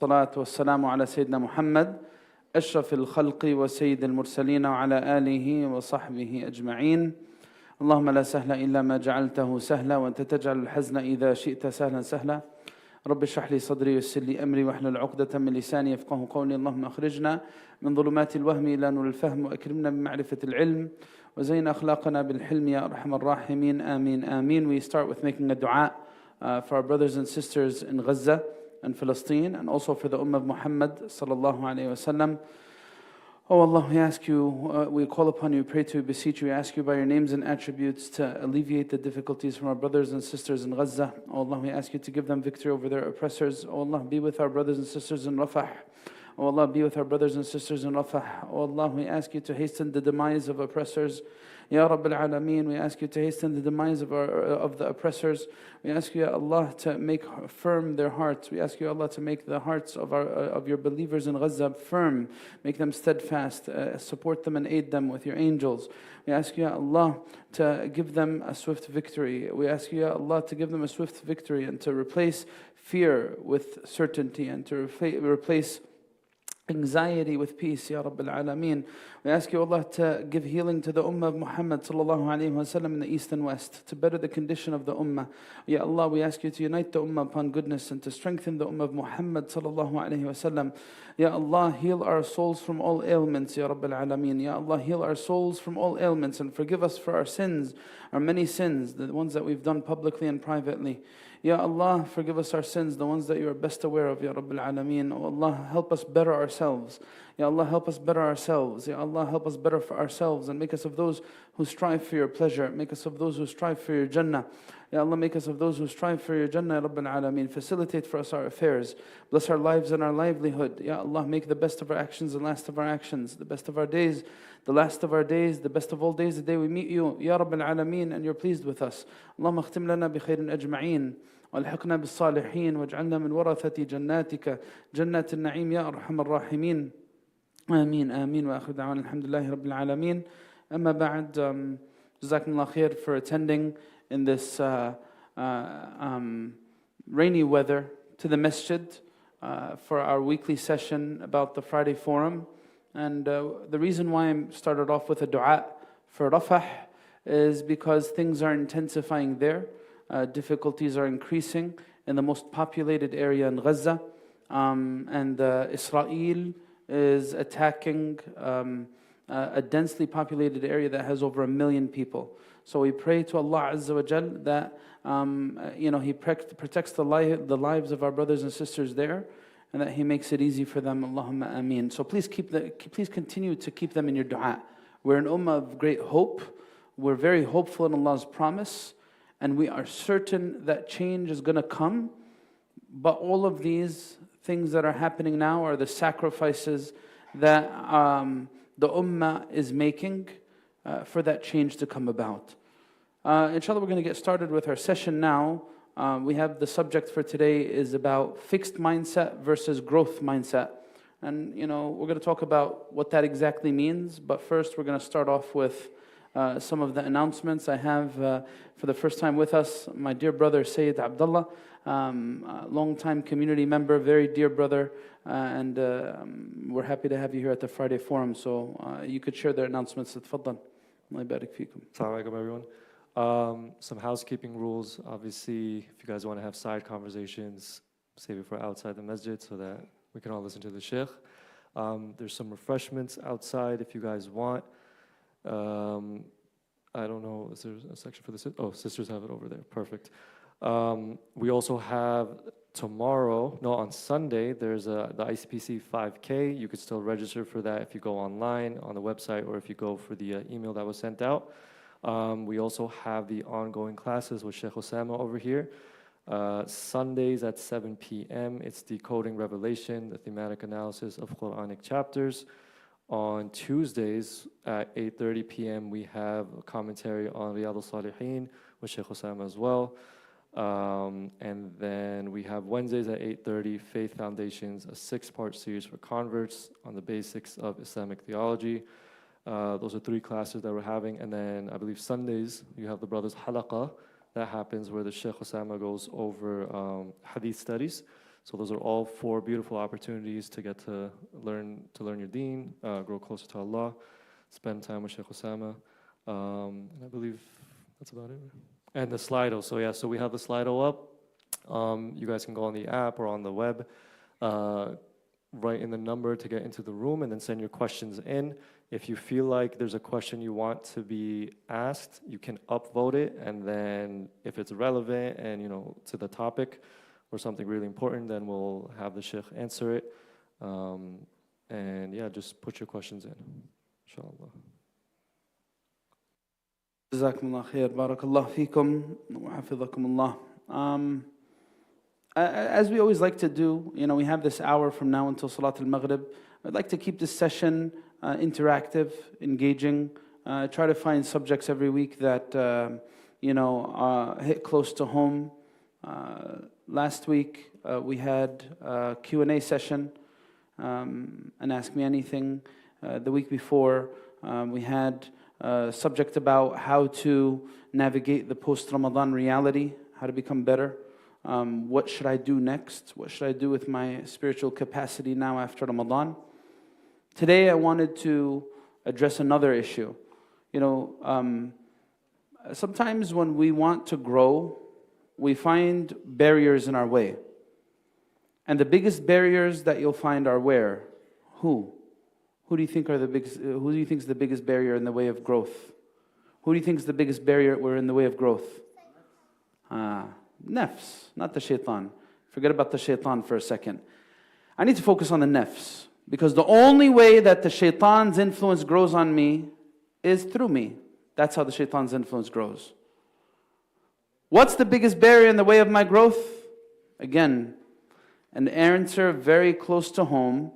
الصلاة والسلام على سيدنا محمد أشرف الخلق وسيد المرسلين وعلى آله وصحبه أجمعين. اللهم لا سهل إلا ما جعلته سهلا وأنت تجعل الحزن إذا شئت سهلا سهلا. رب اشرح لي صدري ويسر لي أمري واحلل عقدة من لساني يفقه قولي. اللهم أخرجنا من ظلمات الوهم إلى نور الفهم وأكرمنا بمعرفة العلم وزين أخلاقنا بالحلم يا أرحم الراحمين. آمين آمين. We start with making a dua for our brothers and sisters in Gaza and Palestine, and also for the Ummah of Muhammad sallallahu alayhi wasallam. Oh Allah, we ask you, we call upon you, pray to you, beseech you, we ask you by your names and attributes to alleviate the difficulties from our brothers and sisters in Gaza. Oh Allah, we ask you to give them victory over their oppressors. Oh Allah, be with our brothers and sisters in Rafah. Oh Allah, be with our brothers and sisters in Rafah. Oh Allah, we ask you to hasten the demise of oppressors. Ya Rabbil Alameen, we ask you to hasten the demise of the oppressors. We ask you, Ya Allah, to make firm their hearts. We ask you, Allah, to make the hearts of your believers in Gaza firm. Make them steadfast. Support them and aid them with your angels. We ask you, Ya Allah, to give them a swift victory. We ask you, Ya Allah, to give them a swift victory and to replace fear with certainty and to replace anxiety with peace, Ya Rabbil Alameen. We ask you, Allah, to give healing to the Ummah of Muhammad sallallahu alayhi wa sallam in the east and west, to better the condition of the Ummah. Ya Allah, we ask you to unite the Ummah upon goodness and to strengthen the Ummah of Muhammad sallallahu alayhi wa sallam. Ya Allah, heal our souls from all ailments, Ya Rabbil Alameen. Ya Allah, heal our souls from all ailments and forgive us for our sins, our many sins, the ones that we've done publicly and privately. Ya Allah, forgive us our sins, the ones that you are best aware of, Ya Rabbil Alameen. Oh Allah, help us better ourselves. Ya Allah, help us better ourselves. Ya Allah, help us better for ourselves and make us of those who strive for your pleasure. Make us of those who strive for your Jannah. Ya Allah, make us of those who strive for your Jannah, Ya Rabbil Alameen. Facilitate for us our affairs. Bless our lives and our livelihood. Ya Allah, make the best of our actions the last of our actions, the best of our days, the last of our days, the best of all days, the day we meet you, Ya Rabbil Alameen, and you're pleased with us. Allahumma akhtim lana bi khairin ajma'een. والحقنا بالصالحين واجعلنا من ورثة جناتك جنات النعيم يا أرحم الراحمين. آمين آمين وآخر دعوانا الحمد لله رب العالمين. أما بعد, جزاكم الله خير for attending in this rainy weather to the masjid for our weekly session about the Friday Forum. And the reason why I started off with a dua for Rafah is because things are intensifying there. Difficulties are increasing in the most populated area in Gaza, and Israel is attacking a densely populated area that has over 1 million people. So we pray to Allah Azza wa Jal that He protects the lives of our brothers and sisters there, and that He makes it easy for them. Allahumma ameen. So please continue to keep them in your dua. We're an ummah of great hope. We're very hopeful in Allah's promise. And we are certain that change is going to come. But all of these things that are happening now are the sacrifices that the ummah is making for that change to come about. Inshallah, we're going to get started with our session now. We have the subject for today is about fixed mindset versus growth mindset. And we're going to talk about what that exactly means. But first, we're going to start off with some of the announcements. I have, for the first time with us, my dear brother Sayyid Abdullah, long-time community member, very dear brother, and we're happy to have you here at the Friday Forum. So you could share their announcements. Tfaddal. Allah yabarik feekum. Assalamu alaikum, everyone. Some housekeeping rules. Obviously, if you guys want to have side conversations, save it for outside the masjid so that we can all listen to the Shaykh. There's some refreshments outside if you guys want. I don't know, is there a section for the sisters? Oh, sisters have it over there. Perfect. We also have on Sunday, there's the ICPC 5K. You could still register for that if you go online on the website or if you go for the email that was sent out. We also have the ongoing classes with Shaykh Osamah over here. Sundays at 7 p.m. It's Decoding Revelation, the thematic analysis of Quranic chapters. On Tuesdays at 8:30 p.m. we have a commentary on Riyadh al-Salihin with Shaykh Osamah as well. And then we have Wednesdays at 8:30, Faith Foundations, a 6-part series for converts on the basics of Islamic theology. Those are 3 classes that we're having. And then I believe Sundays, you have the Brothers Halaqah. That happens where the Shaykh Osamah goes over hadith studies. So those are all 4 beautiful opportunities to get to learn your deen, grow closer to Allah, spend time with Shaykh Osamah. And I believe that's about it. And the Slido. So yeah, so we have the Slido up. You guys can go on the app or on the web, write in the number to get into the room, and then send your questions in. If you feel like there's a question you want to be asked, you can upvote it, and then if it's relevant and to the topic or something really important, then we'll have the Sheikh answer it. And yeah, just put your questions in, inshallah. جزاكم الله خير بارك الله فيكم وحفظكم الله. As we always like to do, we have this hour from now until Salat al-Maghrib. I'd like to keep this session interactive, engaging. Try to find subjects every week that hit close to home. Last week we had a Q&A session and Ask Me Anything. The week before we had a subject about how to navigate the post-Ramadan reality, how to become better. What should I do next? What should I do with my spiritual capacity now after Ramadan? Today I wanted to address another issue. Sometimes when we want to grow, we find barriers in our way. And the biggest barriers that you'll find are where? Who? Who do you think is the biggest barrier in the way of growth? Who do you think is the biggest barrier in the way of growth? Nafs, not the shaitan. Forget about the shaitan for a second. I need to focus on the nafs, because the only way that the shaitan's influence grows on me is through me. That's how the shaitan's influence grows. What's the biggest barrier in the way of my growth? Again, an answer very close to home.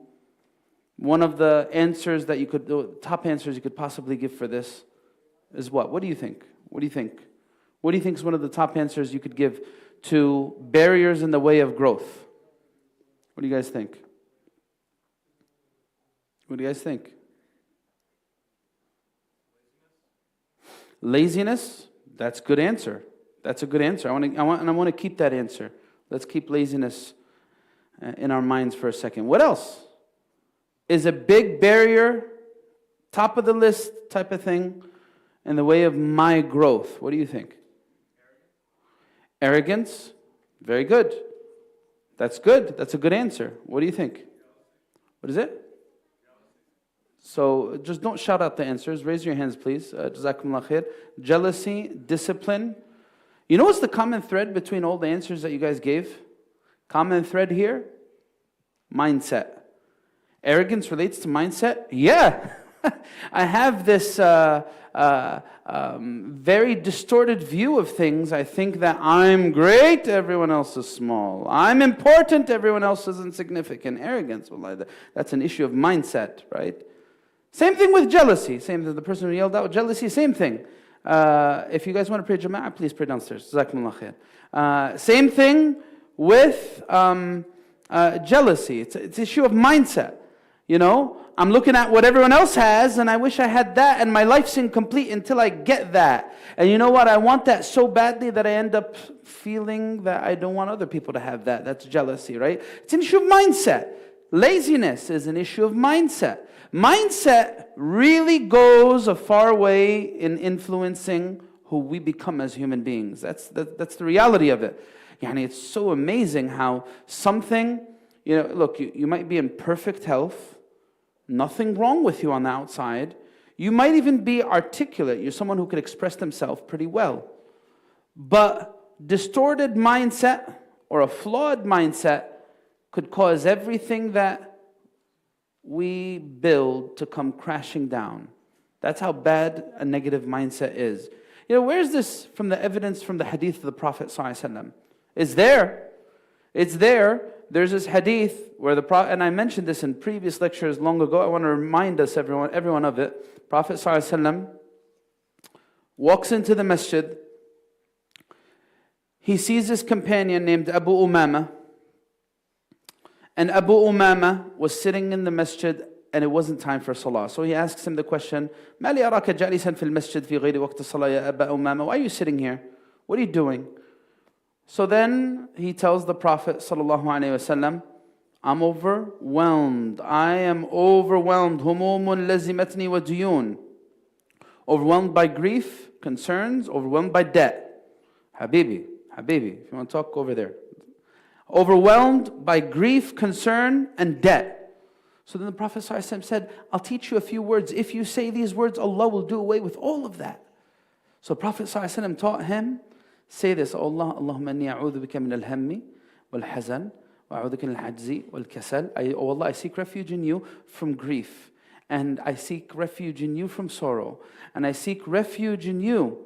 One of the answers that top answers you could possibly give for this is what? What do you think? What do you think? What do you think is one of the top answers you could give to barriers in the way of growth? What do you guys think? What do you guys think? Laziness? That's a good answer. That's a good answer. I want to keep that answer. Let's keep laziness in our minds for a second. What else is a big barrier, top of the list type of thing, in the way of my growth? What do you think? Arrogance? Very good. That's good. That's a good answer. What do you think? What is it? So just don't shout out the answers. Raise your hands, please. Jazakumullah khair. Jealousy, discipline. You know what's the common thread between all the answers that you guys gave? Common thread here? Mindset. Arrogance relates to mindset? Yeah. I have this very distorted view of things. I think that I'm great, everyone else is small. I'm important, everyone else is insignificant. Arrogance, that's an issue of mindset, right? Same thing with jealousy. Same thing, the person who yelled out jealousy, same thing. If you guys want to pray Jama'ah, please pray downstairs. Jazakumullah khair. Same thing with jealousy. It's an issue of mindset. I'm looking at what everyone else has, and I wish I had that, and my life's incomplete until I get that. And you know what? I want that so badly that I end up feeling that I don't want other people to have that. That's jealousy, right? It's an issue of mindset. Laziness is an issue of mindset. Mindset really goes a far way in influencing who we become as human beings. That's the reality of it. It's so amazing how something, look, you might be in perfect health, nothing wrong with you on the outside. You might even be articulate. You're someone who could express themselves pretty well. But distorted mindset or a flawed mindset could cause everything that we build to come crashing down. That's how bad a negative mindset is. Where's this from the evidence from the hadith of the Prophet ﷺ? It's there. It's there. There's this hadith where the Prophet, and I mentioned this in previous lectures long ago, I want to remind us, everyone of it. Prophet ﷺ walks into the masjid. He sees this companion named Abu Umama. And Abu Umama was sitting in the masjid and it wasn't time for salah. So he asks him the question, مَا لِي أَرَاكَ جَالِسًا فِي الْمَسْجِدِ فِي غَيْرِ وَقْتِ الصَّلَاةِ يَا أَبَا أُمَامَ? Why are you sitting here? What are you doing? So then he tells the Prophet ﷺ, I'm overwhelmed. I am overwhelmed. Humumun lazimatni wa duyun. Overwhelmed by grief, concerns, overwhelmed by debt. Habibi, if you want to talk, over there. Overwhelmed by grief, concern, and debt. So then the Prophet ﷺ said, I'll teach you a few words. If you say these words, Allah will do away with all of that. So Prophet ﷺ taught him, say this, Allah, Allahumma inni a'udhu bika min al-hammi wal-hazan wa a'udhu bika min al-hajzi wal-kasal. Oh Allah, I seek refuge in you from grief. And I seek refuge in you from sorrow. And I seek refuge in you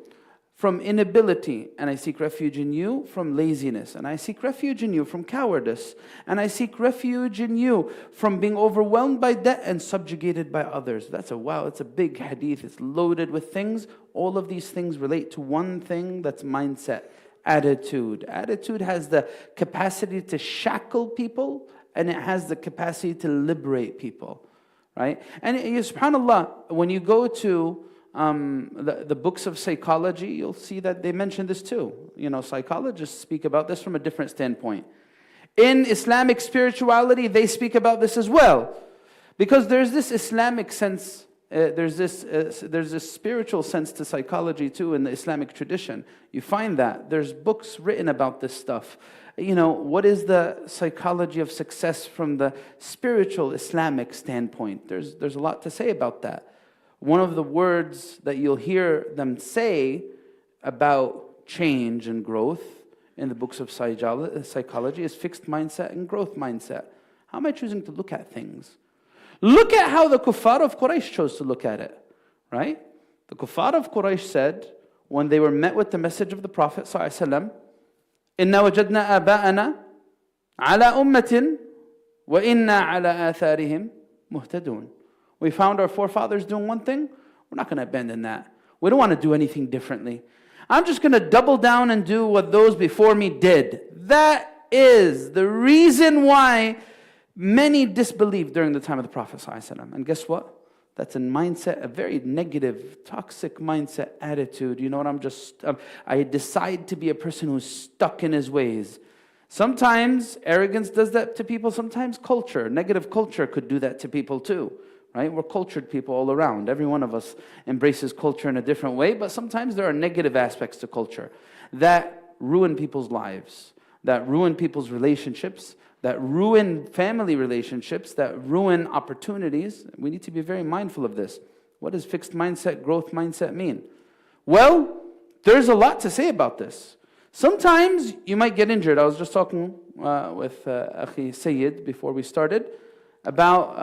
from inability. And I seek refuge in you from laziness. And I seek refuge in you from cowardice. And I seek refuge in you from being overwhelmed by debt and subjugated by others. That's a big hadith. It's loaded with things. All of these things relate to one thing, that's mindset, attitude. Attitude has the capacity to shackle people, and it has the capacity to liberate people. Right? And subhanAllah, when you go to the books of psychology, you'll see that they mention this too. Psychologists speak about this from a different standpoint. In Islamic spirituality, they speak about this as well. Because there's this Islamic sense, there's this spiritual sense to psychology too in the Islamic tradition. You find that. There's books written about this stuff. What is the psychology of success from the spiritual Islamic standpoint? There's a lot to say about that. One of the words that you'll hear them say about change and growth in the books of psychology is fixed mindset and growth mindset. How am I choosing to look at things? Look at how the kuffar of Quraysh chose to look at it, right? The kuffar of Quraysh said, when they were met with the message of the Prophet ﷺ, إِنَّا وَجَدْنَا آبَاءَنَا عَلَىٰ أُمَّةٍ وَإِنَّا عَلَىٰ آثَارِهِمْ مُهْتَدُونَ. We found our forefathers doing one thing, we're not going to abandon that. We don't want to do anything differently. I'm just going to double down and do what those before me did. That is the reason why many disbelieved during the time of the Prophet ﷺ. And guess what? That's a mindset, a very negative, toxic mindset attitude. You know what, I decide to be a person who's stuck in his ways. Sometimes arrogance does that to people, sometimes culture, negative culture could do that to people too. Right? We're cultured people all around. Every one of us embraces culture in a different way, but sometimes there are negative aspects to culture that ruin people's lives, that ruin people's relationships, that ruin family relationships, that ruin opportunities. We need to be very mindful of this. What does fixed mindset, growth mindset mean? Well, there's a lot to say about this. Sometimes you might get injured. I was just talking with Akhi Sayyid before we started about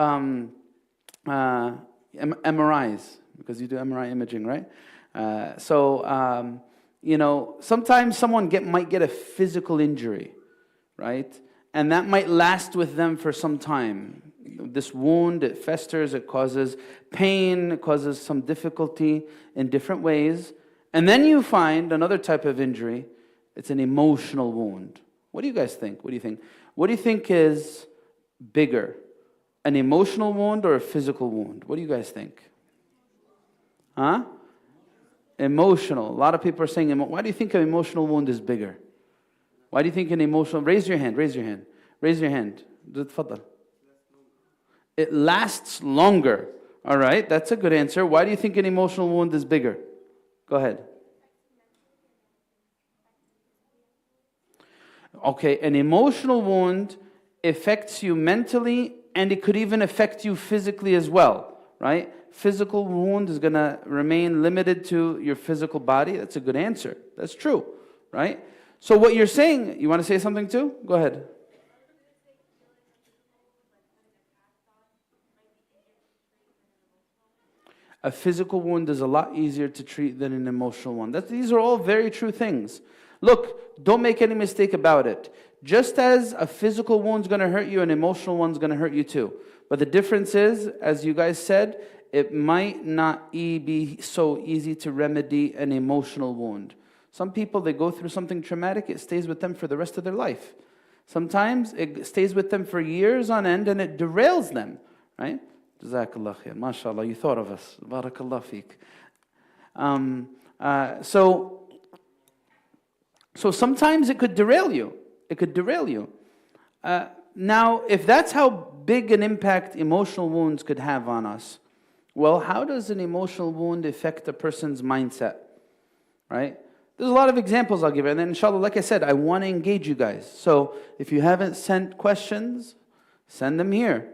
MRIs, because you do MRI imaging, right? Sometimes someone might get a physical injury, right? And that might last with them for some time. This wound, it festers, it causes pain, it causes some difficulty in different ways. And then you find another type of injury. It's an emotional wound. What do you guys think? What do you think? What do you think is bigger? An emotional wound or a physical wound? What do you guys think? Huh? Emotional. A lot of people are saying, why do you think an emotional wound is bigger? Why do you think an emotional... Raise your hand. تفضل. It lasts longer. All right, that's a good answer. Why do you think an emotional wound is bigger? Go ahead. Okay, an emotional wound affects you mentally, and it could even affect you physically as well, right? Physical wound is going to remain limited to your physical body. That's a good answer. That's true, right? So what you're saying, you want to say something too? Go ahead. A physical wound is a lot easier to treat than an emotional one. These are all very true things. Look, don't make any mistake about it. Just as a physical wound's going to hurt you, an emotional one's going to hurt you too. But the difference is, as you guys said, it might not be so easy to remedy an emotional wound. Some people, they go through something traumatic, it stays with them for the rest of their life. Sometimes it stays with them for years on end and it derails them, right? Jazakallah khair. MashaAllah, you thought of us. Barakallah feek. So So sometimes it could derail you. It could derail you. Now, if that's how big an impact emotional wounds could have on us, well, how does an emotional wound affect a person's mindset? Right? There's a lot of examples I'll give you. And then inshallah, like I said, I want to engage you guys. So if you haven't sent questions, send them here.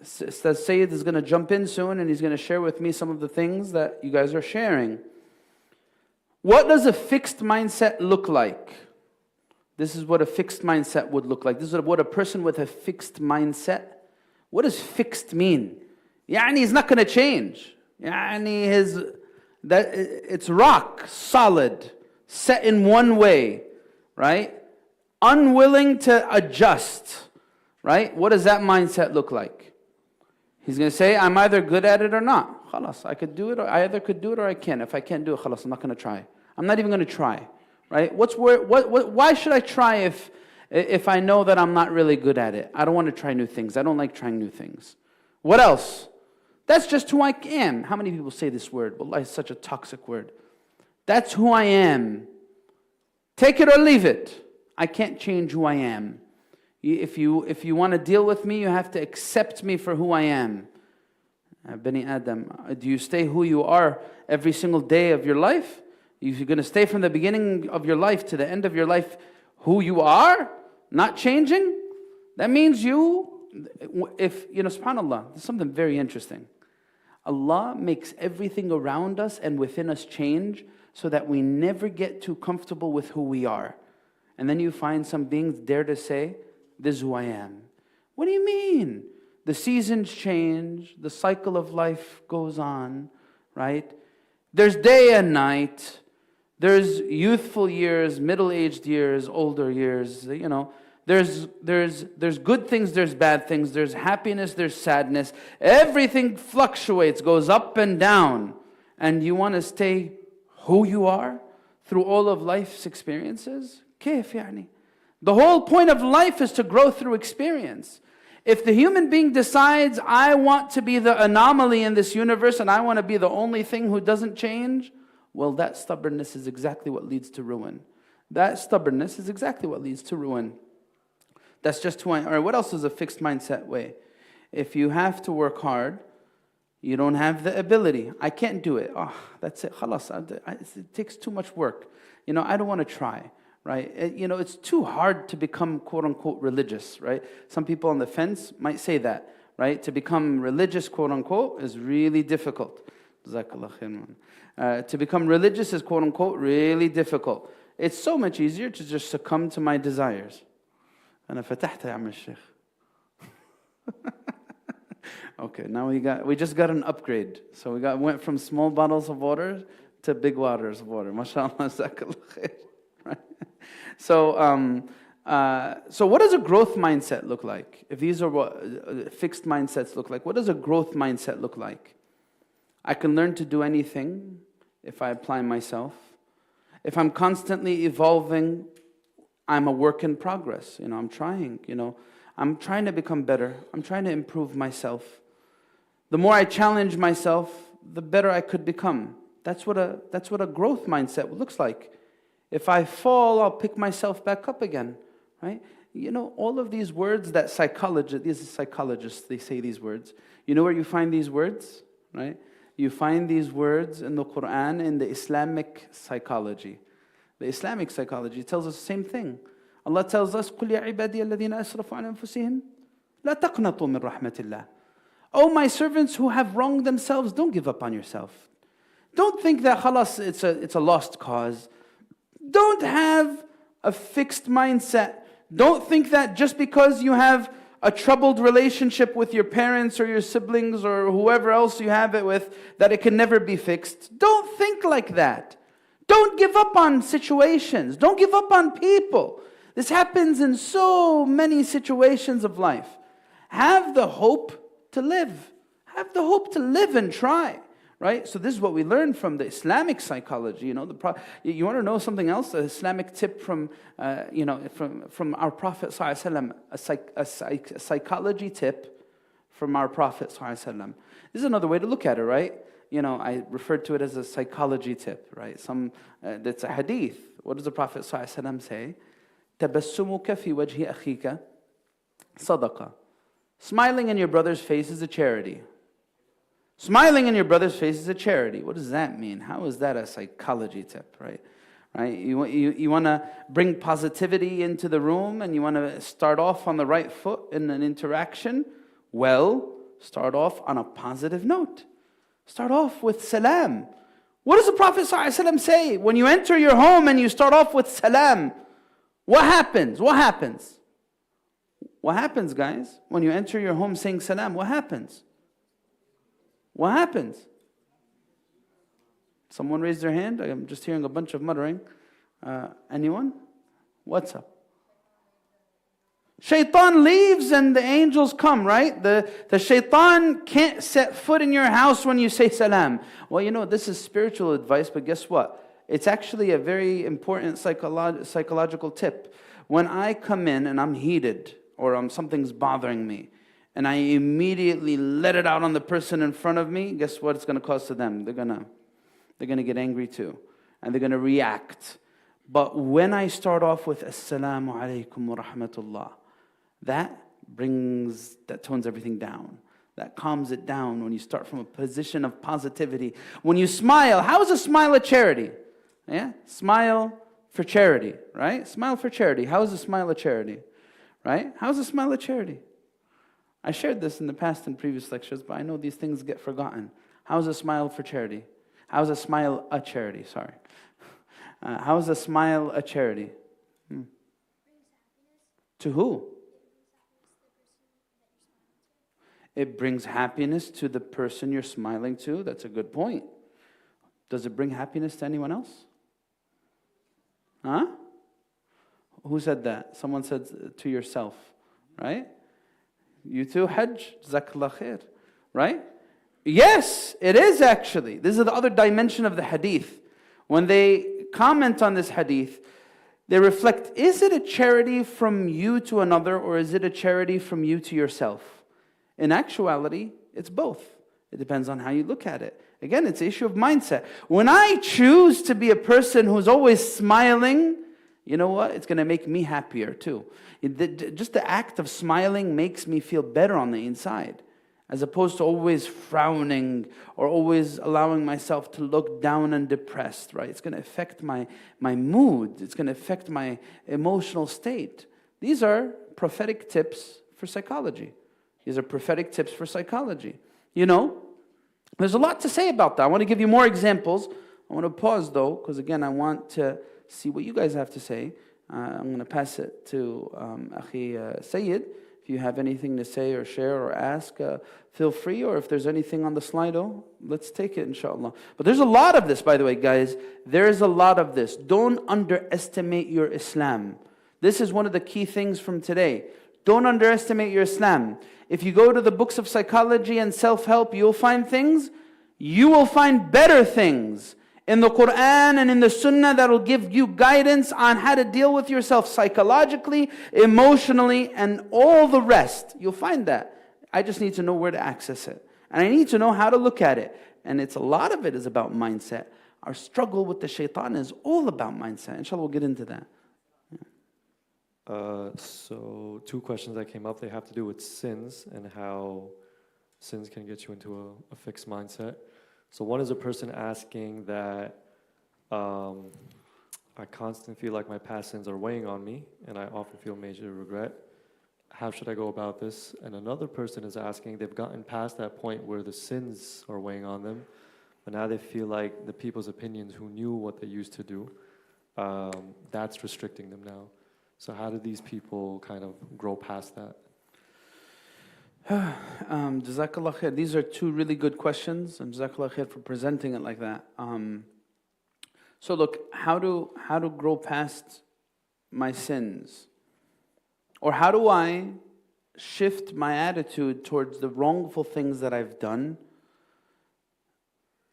Sayyid is going to jump in soon and he's going to share with me some of the things that you guys are sharing. What does a fixed mindset look like? This is what a fixed mindset would look like. This is what a person with a fixed mindset. What does fixed mean? Yani he's not going to change. Yani it's rock solid, set in one way, right? Unwilling to adjust, right? What does that mindset look like? He's going to say, I'm either good at it or not. Khalas, I could do it, or I either could do it or I can't. If I can't do it, khalas, I'm not going to try. I'm not even going to try, right? Why should I try if I know that I'm not really good at it? I don't want to try new things. I don't like trying new things. What else? That's just who I am. How many people say this word? Wallah, it's such a toxic word. That's who I am. Take it or leave it. I can't change who I am. If you want to deal with me, you have to accept me for who I am. Bani Adam, do you stay who you are every single day of your life? You're going to stay from the beginning of your life to the end of your life who you are, not changing? That means subhanAllah, there's something very interesting. Allah makes everything around us and within us change so that we never get too comfortable with who we are. And then you find some beings dare to say, this is who I am. What do you mean? The seasons change, the cycle of life goes on, right? There's day and night, there's youthful years, middle-aged years, older years, There's good things, there's bad things, there's happiness, there's sadness. Everything fluctuates, goes up and down. And you want to stay who you are through all of life's experiences? كيف يعني? The whole point of life is to grow through experience. If the human being decides, I want to be the anomaly in this universe and I want to be the only thing who doesn't change, well, that stubbornness is exactly what leads to ruin. That stubbornness is exactly what leads to ruin. That's just who I am. Or what else is a fixed mindset way? If you have to work hard, you don't have the ability. I can't do it. Oh, that's it. Khalas. It takes too much work. I don't want to try, right? It's too hard to become quote unquote religious, right? Some people on the fence might say that, right? To become religious, quote unquote, is really difficult. To become religious is quote unquote really difficult. It's so much easier to just succumb to my desires. أنا فتحت يا عم الشيخ. Okay, now we just got an upgrade. So went from small bottles of water to big waters of water. MashaAllah, jazakallah khair. Right? So what does a growth mindset look like? If these are what fixed mindsets look like, what does a growth mindset look like? I can learn to do anything if I apply myself. If I'm constantly evolving, I'm a work in progress. I'm trying. I'm trying to become better. I'm trying to improve myself. The more I challenge myself, the better I could become. That's what a growth mindset looks like. If I fall, I'll pick myself back up again, right? All of these words that these psychologists, they say these words. You know where you find these words, right? You find these words in the Quran, in the Islamic psychology. The Islamic psychology tells us the same thing. Allah tells us, قُلْ يَا عِبَادِيَ الَّذِينَ أَسْرَفُوا عَلَى أَنفُسِهِمْ لَا تَقْنَطُوا مِنْ رَحْمَةِ اللَّهِ. Oh, my servants who have wronged themselves, don't give up on yourself. Don't think that khalas, it's a lost cause. Don't have a fixed mindset. Don't think that just because you have a troubled relationship with your parents or your siblings or whoever else you have it with, that it can never be fixed. Don't think like that. Don't give up on situations. Don't give up on people. This happens in so many situations of life. Have the hope to live. Have the hope to live and try. Right? So this is what we learn from the Islamic psychology. You want to know something else? An Islamic tip from our Prophet ﷺ, a psychology tip from our Prophet ﷺ. This is another way to look at it, right? I referred to it as a psychology tip, right? That's a hadith. What does the Prophet ﷺ say? تَبَسُّمُكَ فِي وَجْهِ أَخِيكَ صَدَقَةً. Smiling in your brother's face is a charity. Smiling in your brother's face is a charity. What does that mean? How is that a psychology tip, right? Right? You want to bring positivity into the room and you want to start off on the right foot in an interaction? Well, start off on a positive note. Start off with salam. What does the Prophet ﷺ say? When you enter your home and you start off with salam, what happens? What happens? What happens, guys? When you enter your home saying salam, what happens? What happens? Someone raised their hand? I'm just hearing a bunch of muttering. Anyone? What's up? Shaitan leaves and the angels come, right? The shaitan can't set foot in your house when you say salam. Well, this is spiritual advice, but guess what? It's actually a very important psychological tip. When I come in and I'm heated or something's bothering me, and I immediately let it out on the person in front of me, guess what it's going to cause to them? They're going to get angry too. And they're going to react. But when I start off with Assalamu alaikum wa rahmatullah, that tones everything down. That calms it down when you start from a position of positivity. When you smile, how is a smile a charity? Yeah? Smile for charity, right? Smile for charity. How is a smile a charity? Right? How is a smile a charity? I shared this in the past in previous lectures, but I know these things get forgotten. How is a smile for charity? How is a smile a charity? Sorry. How is a smile a charity? To who? It brings happiness to the person you're smiling to. That's a good point. Does it bring happiness to anyone else? Huh? Who said that? Someone said to yourself, right? You too, Hajj, Jazakallah khair, right? Yes, it is actually. This is the other dimension of the hadith. When they comment on this hadith, they reflect, is it a charity from you to another or is it a charity from you to yourself? In actuality, it's both. It depends on how you look at it. Again, it's an issue of mindset. When I choose to be a person who's always smiling, you know what? It's going to make me happier too. Just the act of smiling makes me feel better on the inside, as opposed to always frowning or always allowing myself to look down and depressed, right? It's going to affect my mood. It's going to affect my emotional state. These are prophetic tips for psychology. There's a lot to say about that. I want to give you more examples. I want to pause though, because again, I want to see what you guys have to say. I'm going to pass it to Akhi Sayyid. If you have anything to say or share or ask, feel free. Or if there's anything on the Slido, let's take it, inshallah. But there's a lot of this, by the way, guys. There's a lot of this. Don't underestimate your Islam. This is one of the key things from today. Don't underestimate your Islam. If you go to the books of psychology and self-help, you'll find things. You will find better things in the Quran and in the Sunnah that will give you guidance on how to deal with yourself psychologically, emotionally, and all the rest. You'll find that. I just need to know where to access it. And I need to know how to look at it. And a lot of it is about mindset. Our struggle with the shaitan is all about mindset. Inshallah, we'll get into that. So 2 questions that came up, they have to do with sins and how sins can get you into a fixed mindset. So one is a person asking that I constantly feel like my past sins are weighing on me and I often feel major regret. How should I go about this? And another person is asking, they've gotten past that point where the sins are weighing on them, but now they feel like the people's opinions who knew what they used to do, that's restricting them now. So how do these people kind of grow past that? Jazakallah khair. These are 2 really good questions, and Jazakallah khair for presenting it like that. So look, how to grow past my sins? Or how do I shift my attitude towards the wrongful things that I've done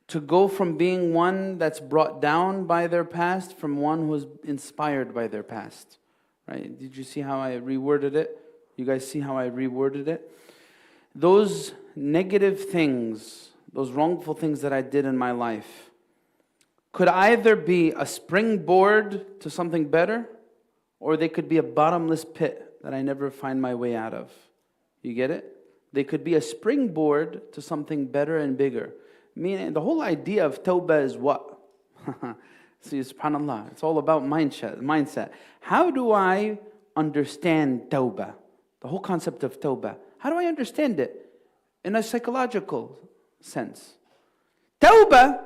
to go from being one that's brought down by their past from one who is inspired by their past? Right? Did you see how I reworded it? You guys see how I reworded it? Those negative things, those wrongful things that I did in my life, could either be a springboard to something better, or they could be a bottomless pit that I never find my way out of. You get it? They could be a springboard to something better and bigger. Meaning, the whole idea of tawbah is what? See, subhanAllah, it's all about mindset. How do I understand tawbah? The whole concept of tawbah. How do I understand it? In a psychological sense. Tawbah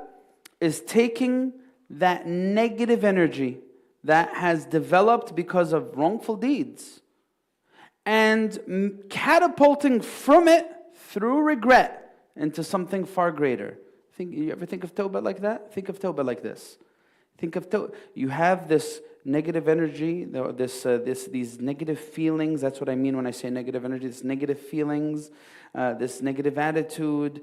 is taking that negative energy that has developed because of wrongful deeds and catapulting from it through regret into something far greater. You ever think of tawbah like that? Think of tawbah like this. Think of tawbah. You have this negative energy, these negative feelings. That's what I mean when I say negative energy. This negative feelings, this negative attitude,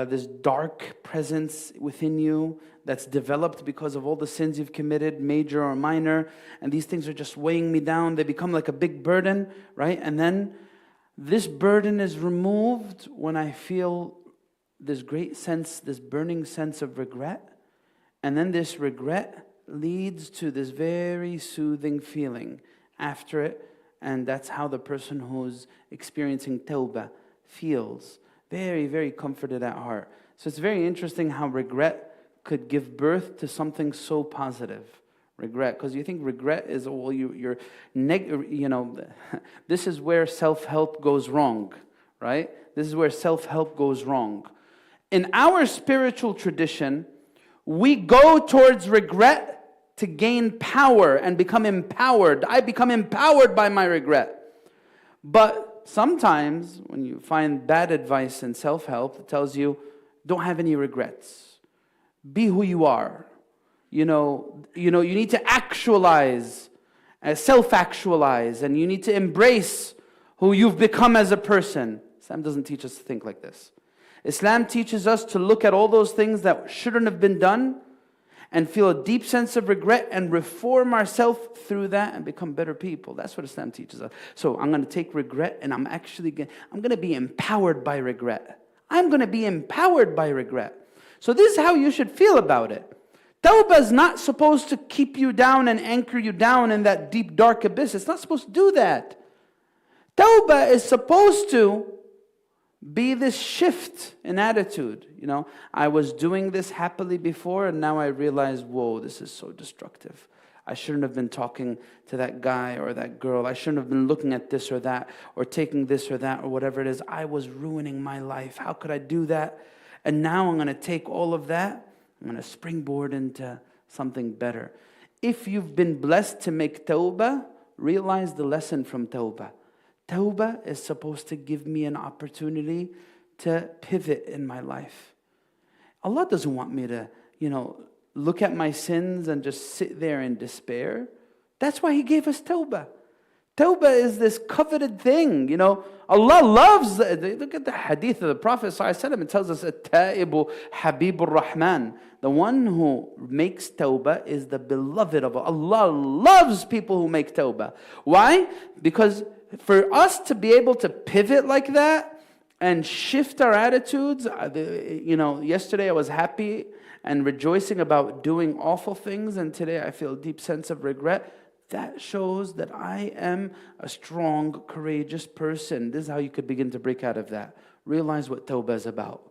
this dark presence within you that's developed because of all the sins you've committed, major or minor. And these things are just weighing me down. They become like a big burden, right? And then this burden is removed when I feel this great sense, this burning sense of regret. And then this regret leads to this very soothing feeling after it. And that's how the person who's experiencing tawbah feels. Very, very comforted at heart. So it's very interesting how regret could give birth to something so positive. Regret, because you think regret is, well, this is where self-help goes wrong, right? This is where self-help goes wrong. In our spiritual tradition, we go towards regret to gain power and become empowered. I become empowered by my regret. But sometimes when you find bad advice in self-help, it tells you, don't have any regrets. Be who you are. You need to actualize, self-actualize, and you need to embrace who you've become as a person. Islam doesn't teach us to think like this. Islam teaches us to look at all those things that shouldn't have been done and feel a deep sense of regret and reform ourselves through that and become better people. That's what Islam teaches us. So I'm going to take regret and I'm going to be empowered by regret. I'm going to be empowered by regret. So this is how you should feel about it. Tawbah is not supposed to keep you down and anchor you down in that deep, dark abyss. It's not supposed to do that. Tawbah is supposed to be this shift in attitude. I was doing this happily before and now I realize, whoa, this is so destructive. I shouldn't have been talking to that guy or that girl. I shouldn't have been looking at this or that or taking this or that or whatever it is. I was ruining my life. How could I do that? And now I'm going to take all of that, I'm going to springboard into something better. If you've been blessed to make tawbah, realize the lesson from tawbah. Tawbah is supposed to give me an opportunity to pivot in my life. Allah doesn't want me to, look at my sins and just sit there in despair. That's why He gave us tawbah. Tawbah is this coveted thing, Allah loves, look at the hadith of the Prophet ﷺ, it tells us, At-Ta'ibu Habibur Rahman. The one who makes tawbah is the beloved of Allah. Allah loves people who make tawbah. Why? Because for us to be able to pivot like that and shift our attitudes, yesterday I was happy and rejoicing about doing awful things, and today I feel a deep sense of regret. That shows that I am a strong, courageous person. This is how you could begin to break out of that. Realize what tawbah is about.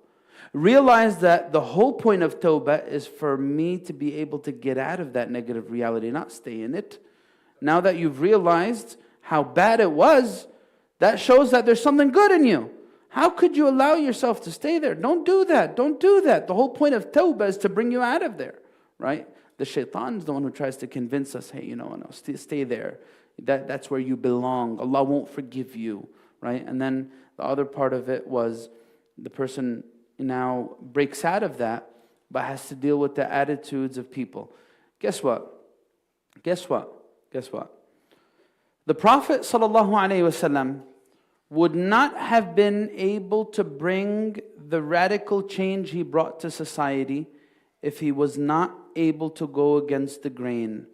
Realize that the whole point of tawbah is for me to be able to get out of that negative reality, not stay in it. Now that you've realized how bad it was, that shows that there's something good in you. How could you allow yourself to stay there? Don't do that. Don't do that. The whole point of tawbah is to bring you out of there, right? The shaitan is the one who tries to convince us, hey, stay there. That's where you belong. Allah won't forgive you, right? And then the other part of it was the person now breaks out of that, but has to deal with the attitudes of people. Guess what? The Prophet ﷺ would not have been able to bring the radical change he brought to society if he was not able to go against the grain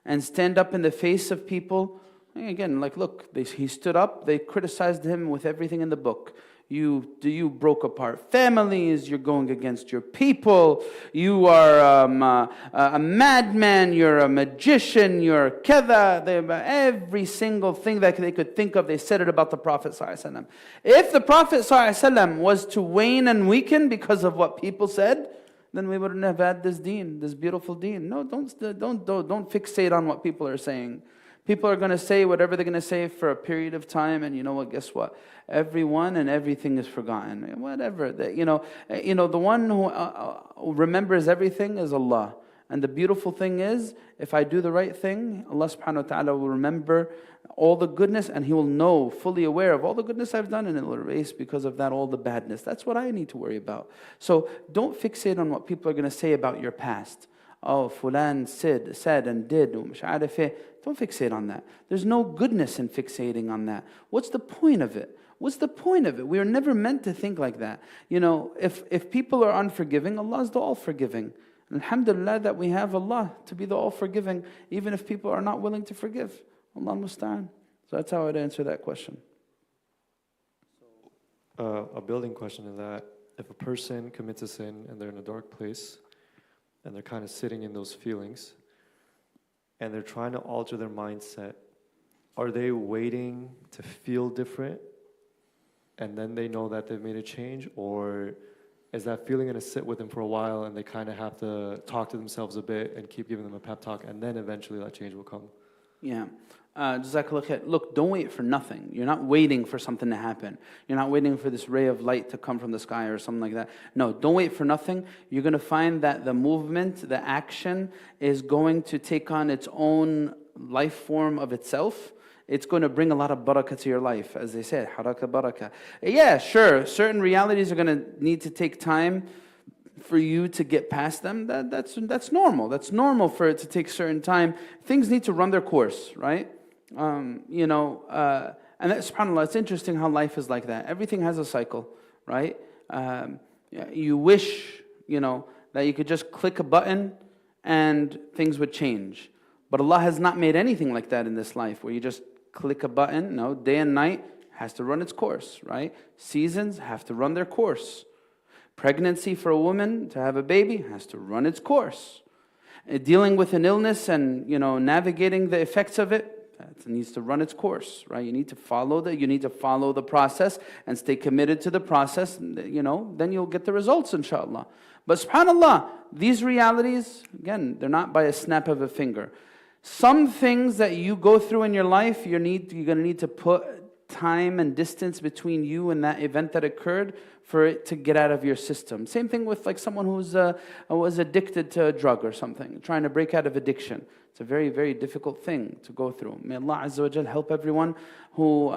and stand up in the face of people. Again, look, he stood up, they criticized him with everything in the book. You broke apart families. You're going against your people. You are a madman. You're a magician. You're kada. Every single thing that they could think of, they said it about the Prophet ﷺ. If the Prophet ﷺ was to wane and weaken because of what people said, then we wouldn't have had this deen, this beautiful deen. No, don't fixate on what people are saying. People are going to say whatever they're going to say for a period of time, and you know what? Guess what? Everyone and everything is forgotten. Whatever. The one who remembers everything is Allah. And the beautiful thing is, if I do the right thing, Allah subhanahu wa ta'ala will remember all the goodness, and He will know, fully aware of all the goodness I've done, and it will erase because of that all the badness. That's what I need to worry about. So don't fixate on what people are going to say about your past. Oh, fulan said and did. Don't fixate on that. There's no goodness in fixating on that. What's the point of it? What's the point of it? We are never meant to think like that. If people are unforgiving, Allah is the all-forgiving. Alhamdulillah that we have Allah to be the all-forgiving, even if people are not willing to forgive. Allah musta'an. So that's how I'd answer that question. A building question is that if a person commits a sin and they're in a dark place, and they're kind of sitting in those feelings, and they're trying to alter their mindset, are they waiting to feel different, and then they know that they've made a change? Or is that feeling going to sit with them for a while, and they kind of have to talk to themselves a bit and keep giving them a pep talk, and then eventually that change will come? Yeah. Jazakallah khair. Look, don't wait for nothing. You're not waiting for something to happen. You're not waiting for this ray of light to come from the sky or something like that. No, don't wait for nothing. You're going to find that the movement, the action is going to take on its own life form of itself. It's going to bring a lot of barakah to your life. As they said, haraka barakah. Yeah, sure, certain realities are going to need to take time for you to get past them. That's normal. That's normal for it to take certain time. Things need to run their course, right? And that, subhanAllah, it's interesting how life is like that. Everything has a cycle, right? You wish, that you could just click a button and things would change. But Allah has not made anything like that in this life, where you just click a button. No, day and night has to run its course, right? Seasons have to run their course. Pregnancy for a woman to have a baby has to run its course. Dealing with an illness and navigating the effects of it needs to run its course, right? You need to follow the process and stay committed to the process. Then you'll get the results, inshallah. But subhanallah, these realities, again, they're not by a snap of a finger. Some things that you go through in your life, you're going to need to put time and distance between you and that event that occurred for it to get out of your system. Same thing with like someone who's was addicted to a drug or something, trying to break out of addiction. It's a very, very difficult thing to go through. May Allah Azza wa Jal help everyone who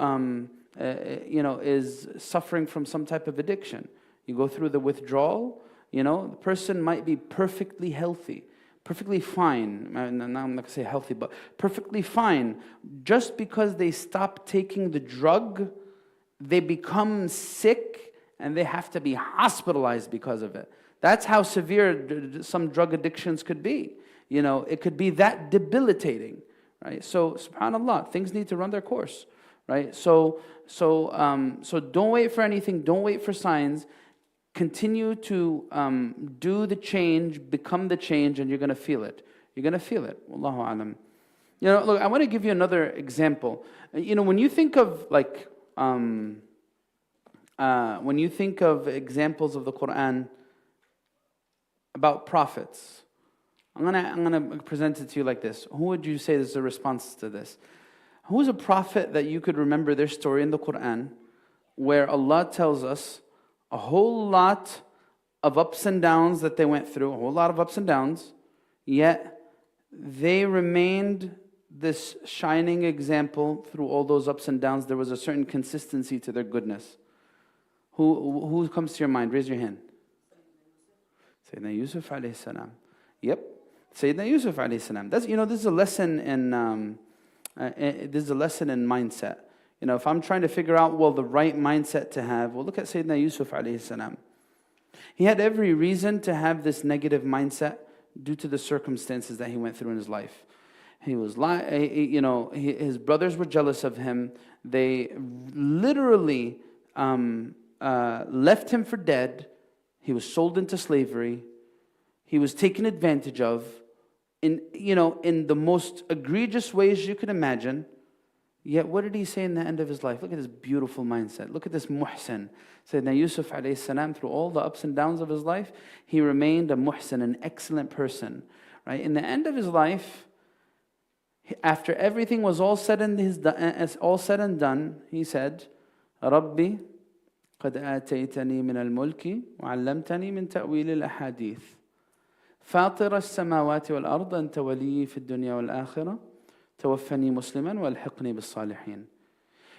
is suffering from some type of addiction. You go through the withdrawal, the person might be perfectly healthy, perfectly fine. Now I'm not going to say healthy, but perfectly fine. Just because they stop taking the drug, they become sick and they have to be hospitalized because of it. That's how severe some drug addictions could be. It could be that debilitating, right? So, subhanAllah, things need to run their course, right? So don't wait for anything. Don't wait for signs. Continue to do the change, become the change, and you're going to feel it. You're going to feel it. Wallahu alam. Look, I want to give you another example. When you think of examples of the Quran about prophets, I'm gonna present it to you like this. Who would you say is a response to this? Who's a prophet that you could remember their story in the Quran, where Allah tells us a whole lot of ups and downs that they went through, a whole lot of ups and downs, yet they remained this shining example through all those ups and downs. There was a certain consistency to their goodness. Who comes to your mind? Raise your hand. Sayyidina Yusuf alayhi salam. Yep, Sayyidina Yusuf alayhi salam. This is a lesson in mindset. If I'm trying to figure out, the right mindset to have, look at Sayyidina Yusuf alayhi salam. He had every reason to have this negative mindset due to the circumstances that he went through in his life. He was, his brothers were jealous of him. They literally left him for dead. He was sold into slavery. He was taken advantage of in the most egregious ways you could imagine. Yet what did he say in the end of his life? Look at this beautiful mindset. Look at this muhsin. Sayyidina Yusuf alayhi salam, through all the ups and downs of his life, he remained a muhsin, an excellent person. Right? In the end of his life, after everything was all said and done, he said, Rabbi, قد آتيتني من الملك وعلمتني من تأويل الأحاديث فاطر السماوات والأرض أنت ولي في الدنيا والآخرة توفني مسلما والحقني بالصالحين.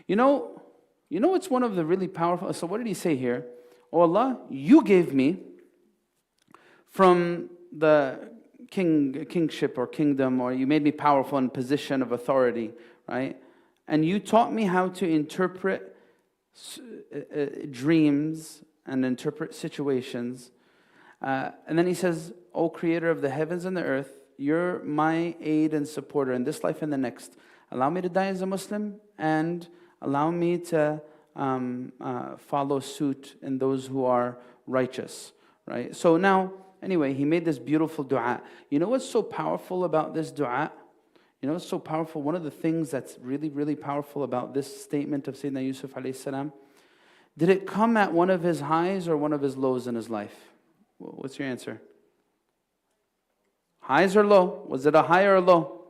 You know it's one of the really powerful. So what did he say here? Oh Allah, you gave me from the kingship or kingdom, or you made me powerful in position of authority, right? And you taught me how to interpret dreams and interpret situations. And then he says, O Creator of the heavens and the earth, you're my aid and supporter in this life and the next. Allow me to die as a Muslim and allow me to follow suit in those who are righteous, right? So now, anyway, he made this beautiful dua. You know what's so powerful about this dua? You know what's so powerful? One of the things that's really, really powerful about this statement of Sayyidina Yusuf alayhi salam, did it come at one of his highs or one of his lows in his life? What's your answer? Highs or low? Was it a high or a low?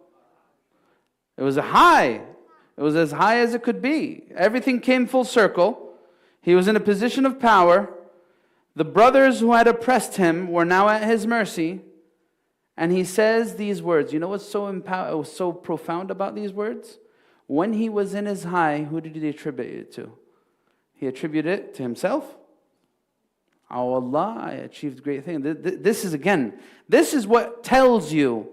It was a high. It was as high as it could be. Everything came full circle. He was in a position of power. The brothers who had oppressed him were now at his mercy. And he says these words. You know what's so profound about these words? When he was in his high, who did he attribute it to? He attributed it to himself. Oh Allah, I achieved great things. This is what tells you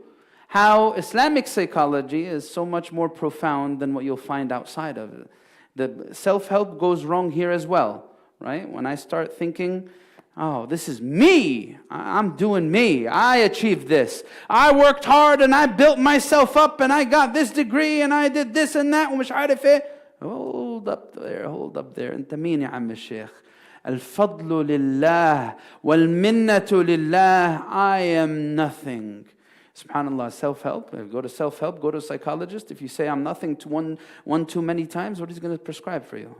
how Islamic psychology is so much more profound than what you'll find outside of it. The self-help goes wrong here as well, right? When I start thinking, oh, this is me. I'm doing me. I achieved this. I worked hard and I built myself up and I got this degree and I did this and that. Hold up there. أنت مين يا عم الشيخ? الفضل لله والمنة لله. I am nothing. SubhanAllah, self-help. Go to self-help, go to a psychologist. If you say I'm nothing to one too many times, what is he going to prescribe for you?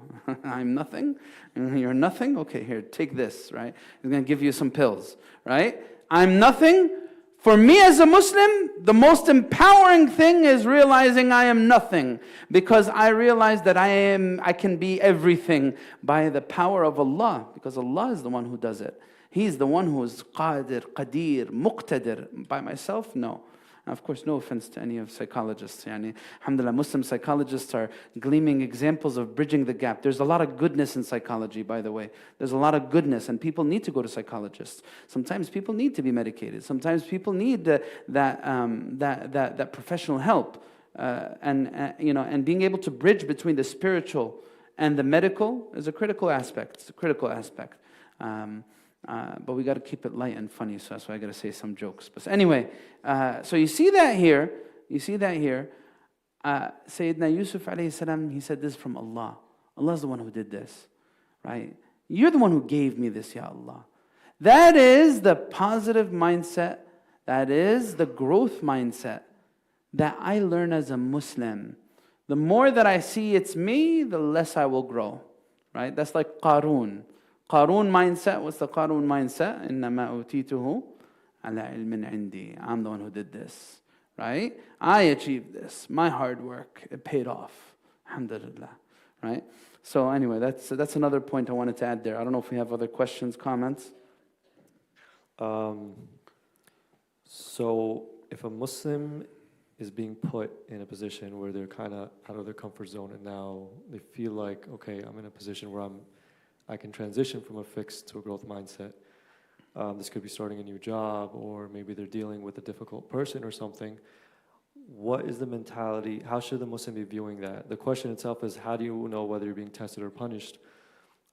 I'm nothing? You're nothing? Okay, here, take this, right? He's going to give you some pills, right? I'm nothing. For me as a Muslim, the most empowering thing is realizing I am nothing, because I realize that I can be everything by the power of Allah, because Allah is the one who does it. He's the one who is qadir, qadir, muqtadir. By myself, no. Of course, no offense to any of psychologists. Alhamdulillah, Muslim psychologists are gleaming examples of bridging the gap. There's a lot of goodness in psychology, by the way. There's a lot of goodness, and people need to go to psychologists. Sometimes people need to be medicated. Sometimes people need that professional help, and being able to bridge between the spiritual and the medical is a critical aspect. It's a critical aspect. But we got to keep it light and funny, so that's why I got to say some jokes. But anyway, so you see that here. Sayyidina Yusuf alayhi salam, he said this from Allah. Allah is the one who did this, right? You're the one who gave me this, Ya Allah. That is the positive mindset. That is the growth mindset that I learn as a Muslim. The more that I see it's me, the less I will grow, right? That's like Qarun. Qarun mindset, what's the Qarun mindset? إِنَّمَا أُوتِيتُهُ عَلَىٰ عِلْمٍ عِنْدِي. I'm the one who did this, right? I achieved this. My hard work, it paid off. Alhamdulillah, right? So anyway, that's another point I wanted to add there. I don't know if we have other questions, comments. So if a Muslim is being put in a position where they're kind of out of their comfort zone and now they feel like, okay, I'm in a position where I can transition from a fixed to a growth mindset. This could be starting a new job, or maybe they're dealing with a difficult person or something. What is the mentality? How should the Muslim be viewing that? The question itself is, how do you know whether you're being tested or punished?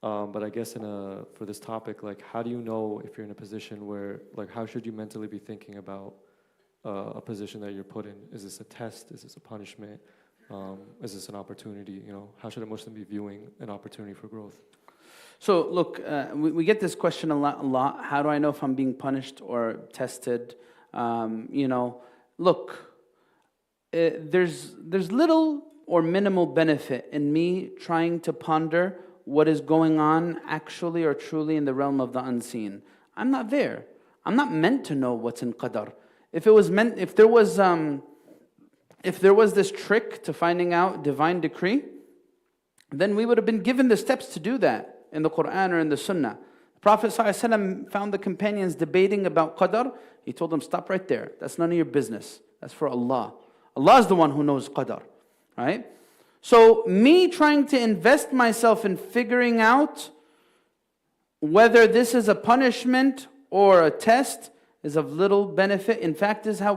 But I guess for this topic, like, how do you know if you're in a position where, like, how should you mentally be thinking about a position that you're put in? Is this a test? Is this a punishment? Is this an opportunity? How should a Muslim be viewing an opportunity for growth? So look, we get this question a lot. How do I know if I'm being punished or tested? Look, there's little or minimal benefit in me trying to ponder what is going on actually or truly in the realm of the unseen. I'm not there. I'm not meant to know what's in qadar. If there was this trick to finding out divine decree, then we would have been given the steps to do that in the Quran or in the Sunnah. The Prophet ﷺ found the companions debating about qadar. He told them, stop right there. That's none of your business. That's for Allah. Allah is the one who knows qadar. Right? So me trying to invest myself in figuring out whether this is a punishment or a test is of little benefit. In fact, this is how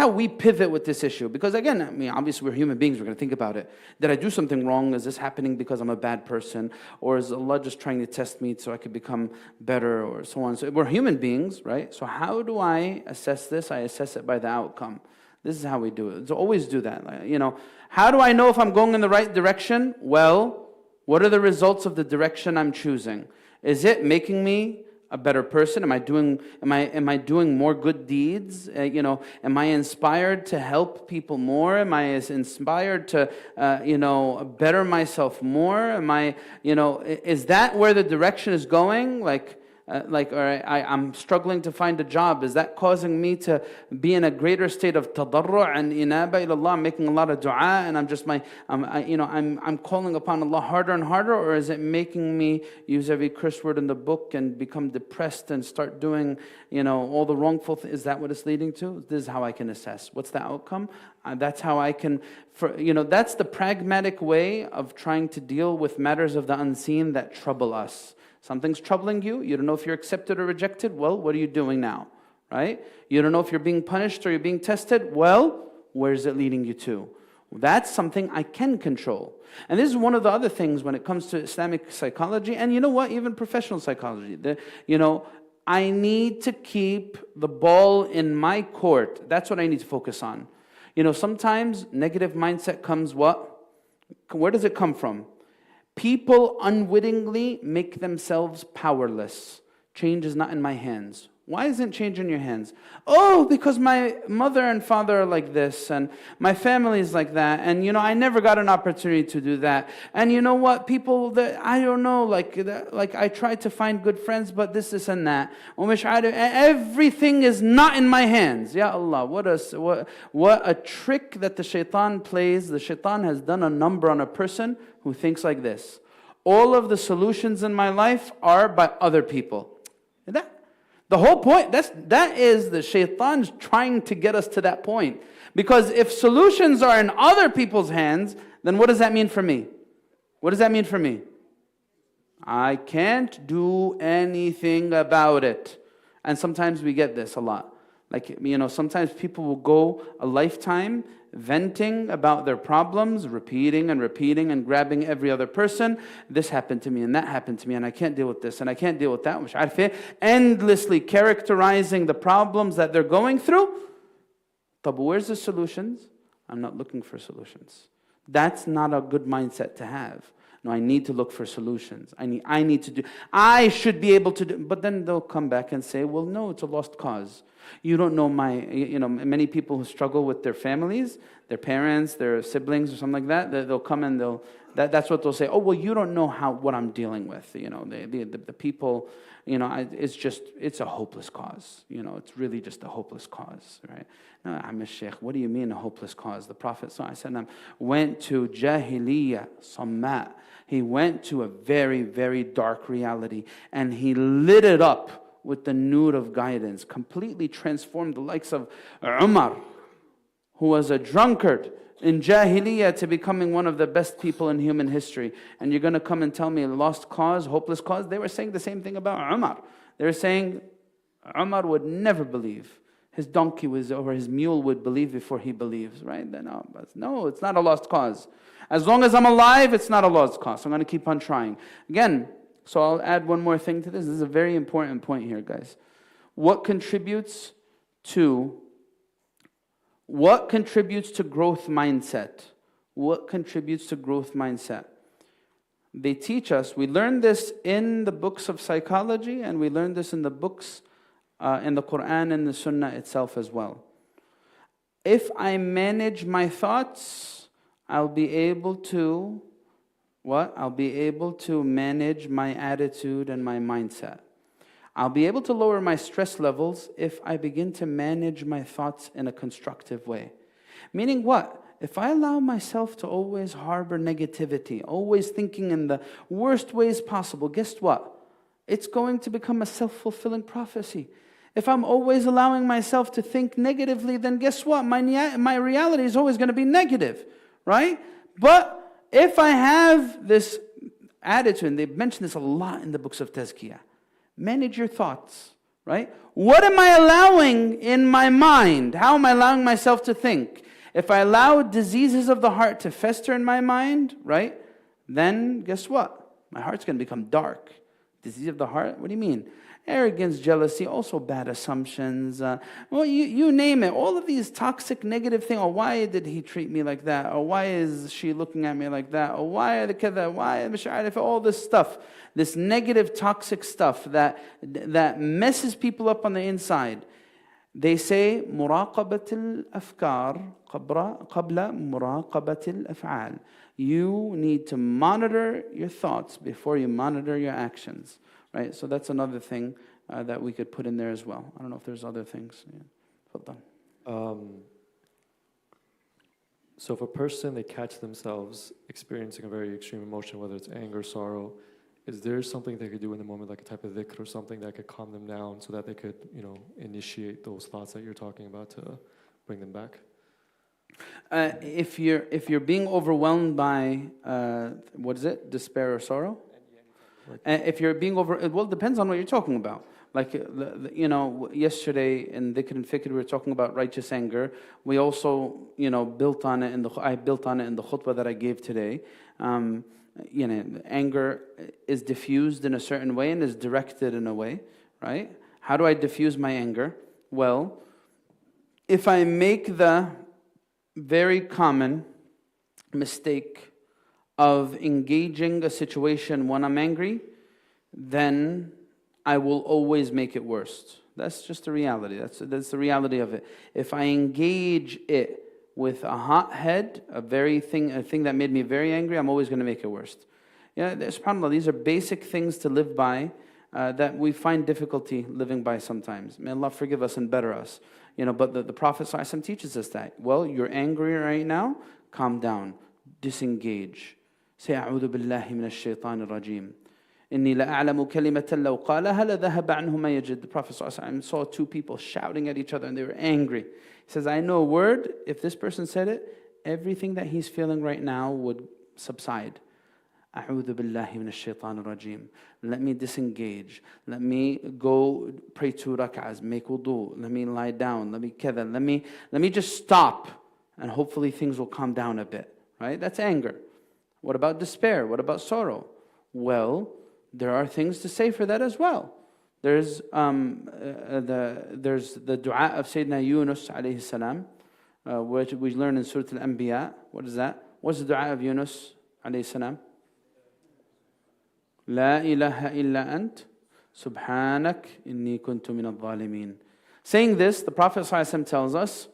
we pivot with this issue. Because again, I mean, obviously we're human beings, we're going to think about it. Did I do something wrong? Is this happening because I'm a bad person? Or is Allah just trying to test me so I could become better, or so on? So we're human beings, right? So how do I assess this? I assess it by the outcome. This is how we do it. So always do that. How do I know if I'm going in the right direction? Well, what are the results of the direction I'm choosing? Is it making me a better person? Am I doing more good deeds? Am I inspired to help people more? Am I inspired to better myself more? Is that where the direction is going? I'm struggling to find a job. Is that causing me to be in a greater state of tadarru' and inaba ila Allah? I'm making a lot of dua, and I'm calling upon Allah harder and harder, or is it making me use every curse word in the book and become depressed and start doing all the wrongful things? Is that what it's leading to? This is how I can assess. What's the outcome? That's how I can, that's the pragmatic way of trying to deal with matters of the unseen that trouble us. Something's troubling you. You don't know if you're accepted or rejected. Well, what are you doing now? Right? You don't know if you're being punished or you're being tested. Well, where is it leading you to? That's something I can control. And this is one of the other things when it comes to Islamic psychology, and even professional psychology. I need to keep the ball in my court. That's what I need to focus on. Sometimes negative mindset comes what? Where does it come from? People unwittingly make themselves powerless. Change is not in my hands. Why isn't change in your hands? Oh, because my mother and father are like this, and my family is like that, and I never got an opportunity to do that. And you know what? People that I don't know, like I tried to find good friends, but this and that. Everything is not in my hands. Ya Allah, what a trick that the shaitan plays. The shaitan has done a number on a person who thinks like this. All of the solutions in my life are by other people. The whole point, that is the shaitan's trying to get us to that point. Because if solutions are in other people's hands, then what does that mean for me? What does that mean for me? I can't do anything about it. And sometimes we get this a lot. Sometimes people will go a lifetime venting about their problems, repeating and grabbing every other person. This happened to me and that happened to me, and I can't deal with this and I can't deal with that. Endlessly characterizing the problems that they're going through. But where's the solutions? I'm not looking for solutions. That's not a good mindset to have. No, I need to look for solutions. I should be able to do, but then they'll come back and say, well, no, it's a lost cause. You don't know many people who struggle with their families, their parents, their siblings or something like that, they'll come and that's what they'll say. Oh, well, you don't know what I'm dealing with. The people, it's a hopeless cause. It's really just a hopeless cause, right? No, I'm a sheikh. What do you mean a hopeless cause? The Prophet ﷺ went to Jahiliyyah, Samma. He went to a very, very dark reality, and he lit it up with the nude of guidance, completely transformed the likes of Umar, who was a drunkard in Jahiliyyah, to becoming one of the best people in human history. And you're going to come and tell me a lost cause, hopeless cause? They were saying the same thing about Umar. They were saying Umar would never believe. His donkey or his mule would believe before he believes, right? No, it's not a lost cause. As long as I'm alive, it's not a lost cause. So I'm going to keep on trying. Again, so I'll add one more thing to this. This is a very important point here, guys. What contributes to growth mindset? What contributes to growth mindset? they teach us, we learn this in the books of psychology, and we learn this in the books, in the Quran and the Sunnah itself as well. If I manage my thoughts, I'll be able to, what? I'll be able to manage my attitude and my mindset. I'll be able to lower my stress levels if I begin to manage my thoughts in a constructive way. Meaning what? If I allow myself to always harbor negativity, always thinking in the worst ways possible, guess what? It's going to become a self-fulfilling prophecy. If I'm always allowing myself to think negatively, then guess what? My reality is always going to be negative, right? But if I have this attitude, and they mention this a lot in the books of Tazkiyah, manage your thoughts, right? What am I allowing in my mind? How am I allowing myself to think? If I allow diseases of the heart to fester in my mind, right, then guess what? My heart's going to become dark. Disease of the heart? What do you mean? Arrogance, jealousy, also bad assumptions. Well, you name it. All of these toxic, negative things. Oh, why did he treat me like that? Or why is she looking at me like that? Or why are the kada? Why all this stuff, this negative, toxic stuff that messes people up on the inside. They say مراقبة الأفكار قبل مراقبة الأفعال. You need to monitor your thoughts before you monitor your actions. Right? So that's another thing that we could put in there as well. I don't know if there's other things. Yeah. So if a person, they catch themselves experiencing a very extreme emotion, whether it's anger, sorrow, is there something they could do in the moment, like a type of dhikr or something that could calm them down so that they could, initiate those thoughts that you're talking about to bring them back? If you're being overwhelmed by, despair or sorrow? If you're being it depends on what you're talking about. Like, yesterday in Dhikr and Fikr, we were talking about righteous anger. We also, I built on it in the khutbah that I gave today. Anger is diffused in a certain way and is directed in a way, right? How do I diffuse my anger? Well, if I make the very common mistake of engaging a situation when I'm angry, then I will always make it worse. That's just the reality. That's the reality of it. If I engage it with a hot head, a thing that made me very angry, I'm always going to make it worse. SubhanAllah, these are basic things to live by that we find difficulty living by sometimes. May Allah forgive us and better us. But the Prophet ﷺ teaches us that. Well, you're angry right now, calm down, disengage. Say, أعوذ بالله من الشيطان الرجيم. إني لأعلم كلمة لو قالها لذهب عنه ما يجد. The Prophet ﷺ saw two people shouting at each other and they were angry. He says, I know a word, if this person said it, everything that he's feeling right now would subside. أعوذ بالله من الشيطان الرجيم. Let me disengage. Let me go pray 2 rak'ahs, make wudu. Let me lie down. Let me just stop. And hopefully things will calm down a bit. Right? That's anger. What about despair? What about sorrow? Well, there are things to say for that as well. There's the dua of Sayyidina Yunus alayhi salam, which we learn in Surah Al-Anbiya. What is that? What's the dua of Yunus alayhi salam? La ilaha illa ant, subhanak inni kuntu min al-zalimin. Saying this, the Prophet ﷺ tells us,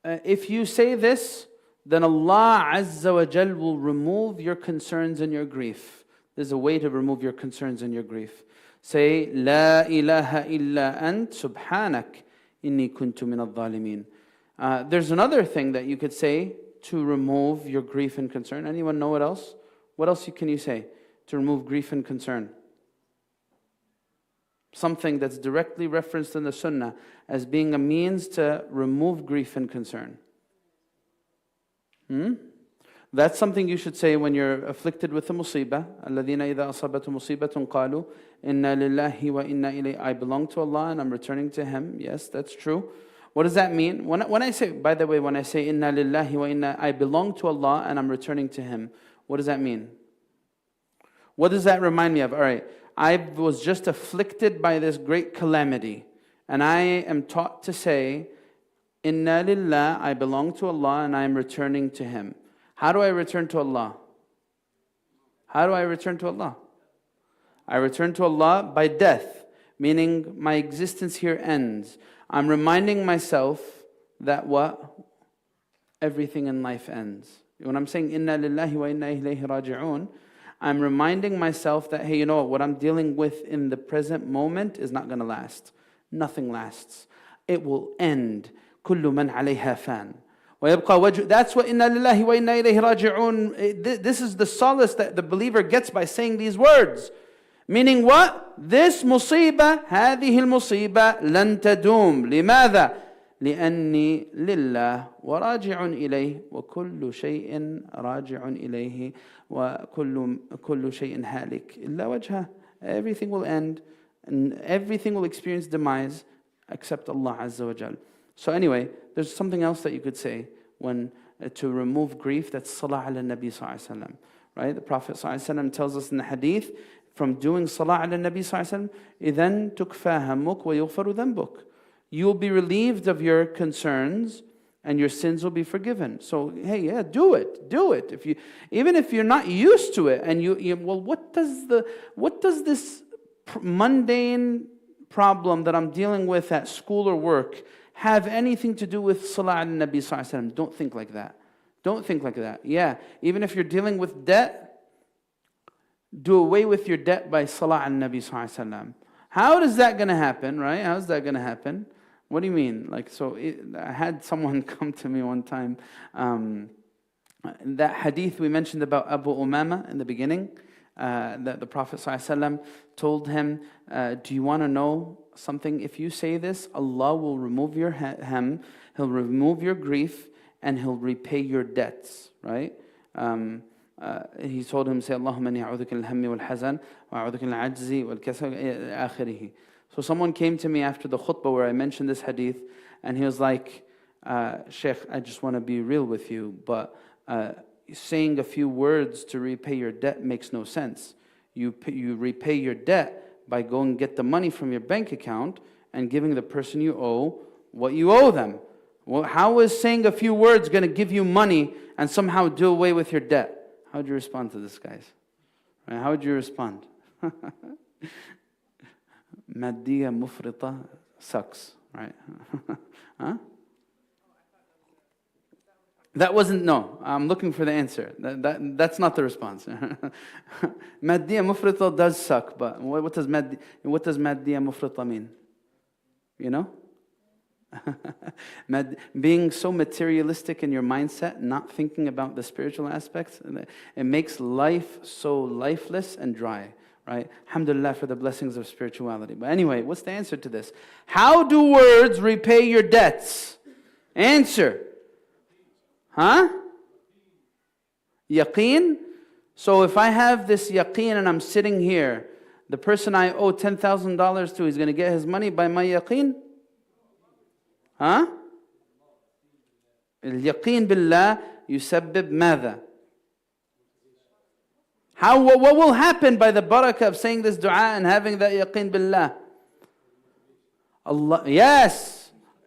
if you say this, then Allah Azza wa Jal will remove your concerns and your grief. There's a way to remove your concerns and your grief. Say, La ilaha illa ant, subhanak inni kuntu min al-zalimin. There's another thing that you could say to remove your grief and concern. Anyone know what else? What else can you say to remove grief and concern? Something that's directly referenced in the Sunnah as being a means to remove grief and concern. That's something you should say when you're afflicted with a musibah. الَّذِينَ إِذَا أَصَابَتْهُمْ مُصِيبَةٌ قَالُوا إِنَّا لِلَّهِ وَإِنَّا إِلَيْهِ. I belong to Allah and I'm returning to Him. Yes, that's true. What does that mean? When I say, by the way, when I say إِنَّا لِلَّهِ وَإِنَّا, I belong to Allah and I'm returning to Him. What does that mean? What does that remind me of? All right, I was just afflicted by this great calamity, and I am taught to say, Inna lillah, I belong to Allah and I am returning to Him. How do I return to Allah? How do I return to Allah? I return to Allah by death, meaning my existence here ends. I'm reminding myself that what? Everything in life ends. When I'm saying inna lillahi wa inna ilayhi raji'un, I'm reminding myself that, hey, you know what I'm dealing with in the present moment is not going to last. Nothing lasts. It will end. كل من عليها فان. That's what inna lillahi wa inna ilayhi raji'un. This is the solace that the believer gets by saying these words. Meaning what? This musibah, هذه المصيبة لن تدوم. لماذا؟ لأني لله وراجع إليه وكل شيء راجع إليه وكل شيء هالك إلا وجهه. Everything will end and everything will experience demise except Allah Azza wa Jal. So anyway, there's something else that you could say when to remove grief. That's salah ala Nabi sallallahu alaihi wasallam. Right? The Prophet sallallahu alaihi wasallam tells us in the hadith, from doing salah ala Nabi sallallahu alaihi wasallam, إذن تكفى همك ويغفر ذنبك. You will be relieved of your concerns and your sins will be forgiven. So, hey, yeah, do it. Even if you're not used to it, and well, what does this mundane problem that I'm dealing with at school or work have anything to do with salah al Nabi sallallahu alaihi wasallam? Don't think like that. Don't think like that. Yeah, even if you're dealing with debt, do away with your debt by salah al Nabi sallallahu alaihi wasallam. How is that going to happen, right? How is that going to happen? What do you mean? I had someone come to me one time. That hadith we mentioned about Abu Umama in the beginning, that the Prophet ﷺ told him, do you want to know something? If you say this, Allah will remove your hem, He'll remove your grief, and He'll repay your debts, right? He told him, say, Allahumma inni a'udhuka al-hammi wal-hazan wa a'udhuka al-ajzi wal-kasal akhirih. So someone came to me after the khutbah where I mentioned this hadith, and he was like, Shaykh, I just want to be real with you, but saying a few words to repay your debt makes no sense. You repay your debt by going and get the money from your bank account and giving the person you owe what you owe them. Well, how is saying a few words going to give you money and somehow do away with your debt? How would you respond to this, guys? Right? How would you respond? Maddiya mufrita sucks, right? Huh? That wasn't, no, I'm looking for the answer. That's not the response. Maddiya mufrita does suck, but what does maddiya mufrita mean? You know? Being so materialistic in your mindset, not thinking about the spiritual aspects, it makes life so lifeless and dry, right? Alhamdulillah for the blessings of spirituality. But anyway, what's the answer to this? How do words repay your debts? Answer. Huh? Yaqeen. So if I have this yaqeen and I'm sitting here, the person I owe $10,000 to is going to get his money by my yaqeen? Huh? اليقين بالله يسبب ماذا? What will happen by the barakah of saying this dua and having that yaqeen billah? Allah, yes.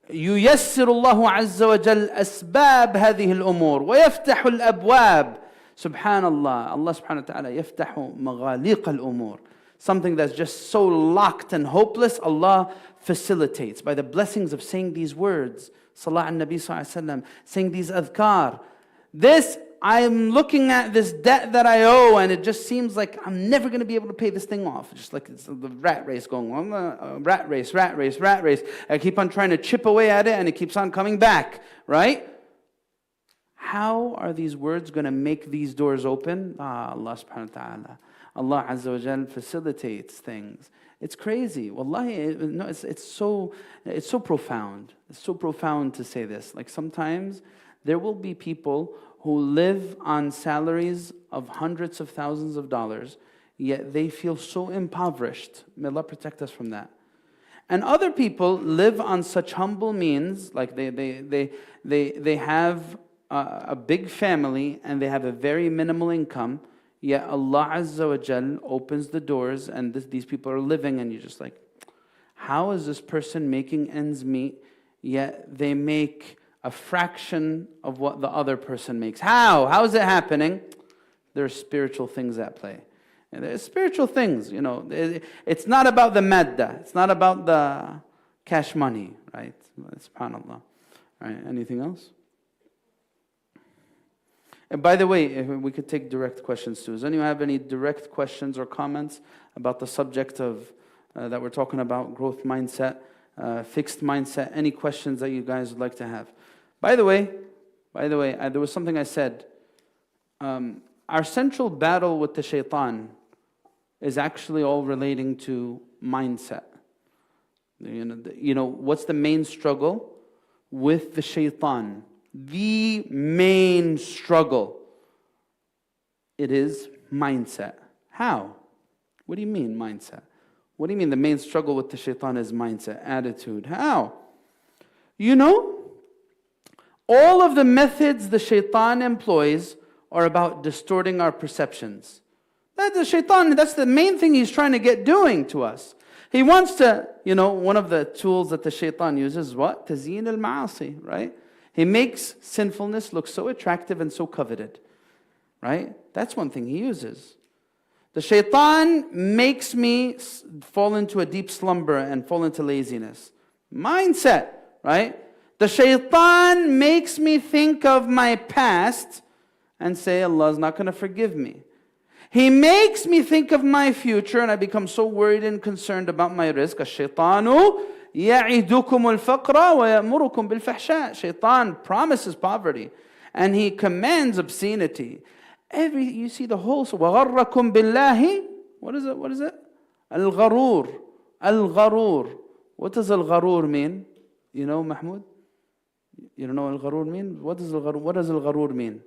ييسر الله عز وجل أسباب هذه الأمور ويفتح الأبواب. Subhanallah. Allah subhanahu wa ta'ala يفتح مغاليق الأمور. Something that's just so locked and hopeless, Allah facilitates by the blessings of saying these words. Salah al-Nabi sallallahu alaihi wasallam, saying these adhkar. This, I'm looking at this debt that I owe, and it just seems like I'm never going to be able to pay this thing off. Just like it's the rat race going on. Rat race. I keep on trying to chip away at it, and it keeps on coming back, right? How are these words going to make these doors open? Allah subhanahu wa ta'ala. Allah Azza wa Jal facilitates things. It's crazy. Wallahi, no, it's so profound. It's so profound to say this. Like sometimes there will be people who live on salaries of hundreds of thousands of dollars, yet they feel so impoverished. May Allah protect us from that. And other people live on such humble means, like they have a big family and they have a very minimal income. Yet Allah Azza wa Jal opens the doors and these people are living, and you're just like, how is this person making ends meet, yet they make a fraction of what the other person makes? How is it happening? there are spiritual things at play. And there's spiritual things, you know. It's not about the madda. It's not about the cash money, right? SubhanAllah. Right, anything else? And by the way, if we could take direct questions too. Does anyone have any direct questions or comments about the subject of that we're talking about, growth mindset, fixed mindset? Any questions that you guys would like to have? By the way, there was something I said. Our central battle with the shaitan is actually all relating to mindset. You know, what's the main struggle with the shaitan? The main struggle, it is mindset. How? What do you mean mindset? What do you mean the main struggle with the shaitan is mindset, attitude? How? You know, all of the methods the shaitan employs are about distorting our perceptions. That's the shaitan, that's the main thing he's trying to get doing to us. He wants to, you know, one of the tools that the shaitan uses is what? Tazyin al-ma'asi, right? He makes sinfulness look so attractive and so coveted, right? That's one thing he uses. The shaitan makes me fall into a deep slumber and fall into laziness. Mindset, right? The shaitan makes me think of my past and say, Allah's not going to forgive me. He makes me think of my future and I become so worried and concerned about my risk. الشيطان يعدكم الفقر ويأمركم بالفحشاء. Shaitan promises poverty and he commands obscenity. You see the whole, وَغَرَّكُمْ بِاللَّهِ. What is it? Al-gharur. Al-gharur. What does al-gharur mean? You know, Mahmoud? You don't know what al-gharur means? What does al-gharur mean?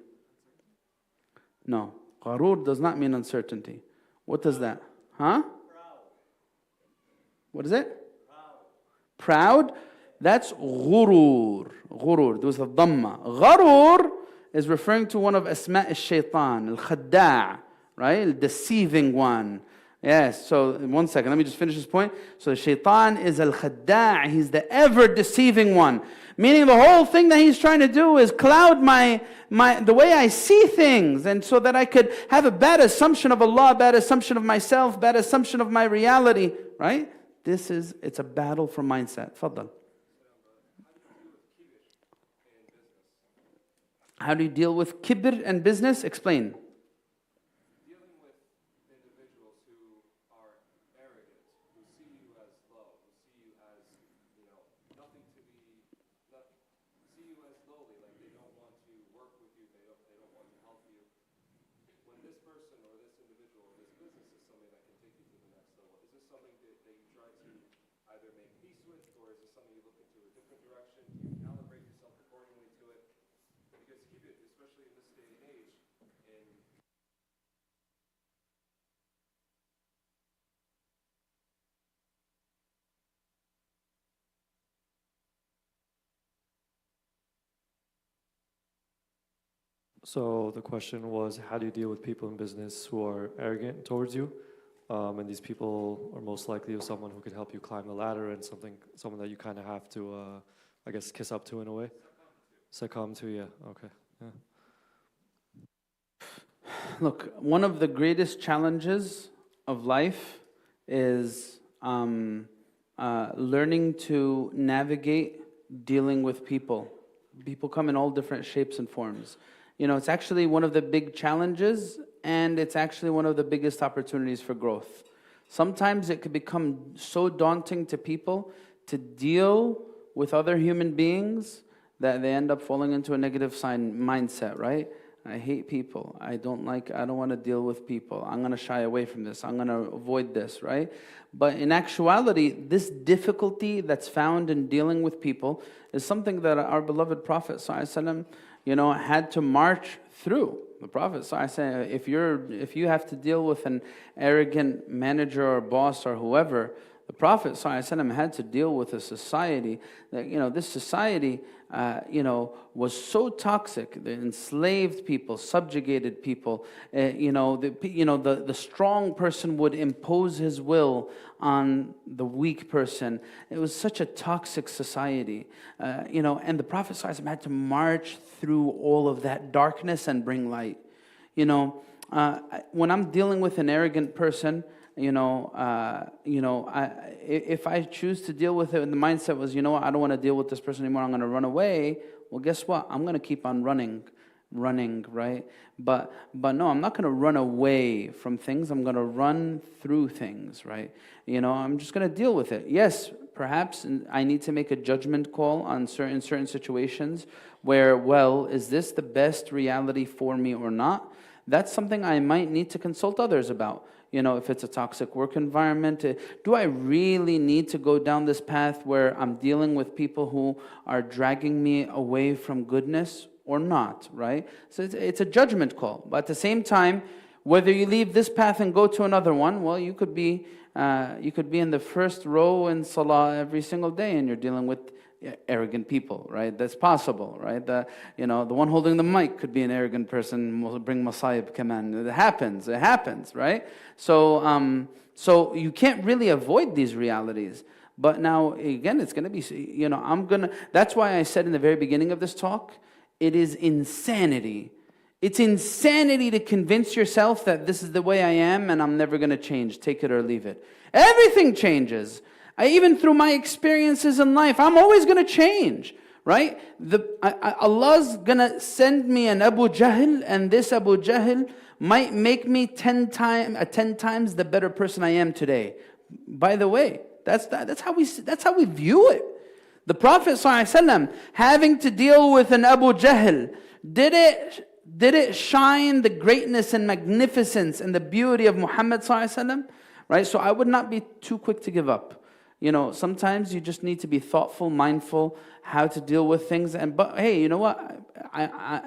No. Gharur does not mean uncertainty. What does that? Huh? What is it? Proud. That's ghurur. Ghurur. There was a dhamma. Gharur is referring to one of asma' al-shaytan, al-khadda', right? The deceiving one. Yes, so 1 second, let me just finish this point. So the shaitan is al-khadda', he's the ever-deceiving one. Meaning the whole thing that he's trying to do is cloud the way I see things, and so that I could have a bad assumption of Allah, bad assumption of myself, bad assumption of my reality, right? It's a battle for mindset. Faddal. How do you deal with kibr and business? Explain. So the question was, how do you deal with people in business who are arrogant towards you? And these people are most likely someone who could help you climb the ladder and someone that you kind of have to, I guess, kiss up to in a way. Succumb to, yeah, okay. Yeah. Look, one of the greatest challenges of life is learning to navigate dealing with people. People come in all different shapes and forms. You know, it's actually one of the big challenges, and it's actually one of the biggest opportunities for growth. Sometimes it could become so daunting to people to deal with other human beings that they end up falling into a negative mindset, right? I hate people. I don't want to deal with people. I'm going to shy away from this. I'm going to avoid this, right? But in actuality, this difficulty that's found in dealing with people is something that our beloved Prophet ﷺ, had to march through. The Prophet ﷺ, if you have to deal with an arrogant manager or boss or whoever, the Prophet ﷺ had to deal with a society that, this society, was so toxic. The enslaved people, subjugated people. The strong person would impose his will on the weak person. It was such a toxic society, and the Prophet ﷺ had to march through all of that darkness and bring light. when I'm dealing with an arrogant person, if I choose to deal with it, and the mindset was, you know what, I don't want to deal with this person anymore, I'm going to run away. Well, guess what? I'm going to keep on running, right? But no, I'm not going to run away from things. I'm going to run through things, right? I'm just going to deal with it. Yes, perhaps I need to make a judgment call on certain situations where, well, is this the best reality for me or not? That's something I might need to consult others about. If it's a toxic work environment, do I really need to go down this path where I'm dealing with people who are dragging me away from goodness or not, right? So it's a judgment call. But at the same time, whether you leave this path and go to another one, well, you could be in the first row in Salah every single day and you're dealing with arrogant people, right? That's possible, right? The one holding the mic could be an arrogant person, will bring masayib kaman. It happens, right? So you can't really avoid these realities. But now, again, it's going to be, that's why I said in the very beginning of this talk, it is insanity. It's insanity to convince yourself that this is the way I am and I'm never going to change. Take it or leave it. Everything changes. Even through my experiences in life, I'm always going to change, right? Allah's going to send me an Abu Jahl, and this Abu Jahl might make me 10 times the better person I am today. By the way, that's how we view it. The Prophet ﷺ, having to deal with an Abu Jahl, did it shine the greatness and magnificence and the beauty of Muhammad ﷺ? Right? So I would not be too quick to give up. Sometimes you just need to be thoughtful, mindful, how to deal with things. But hey, you know what? I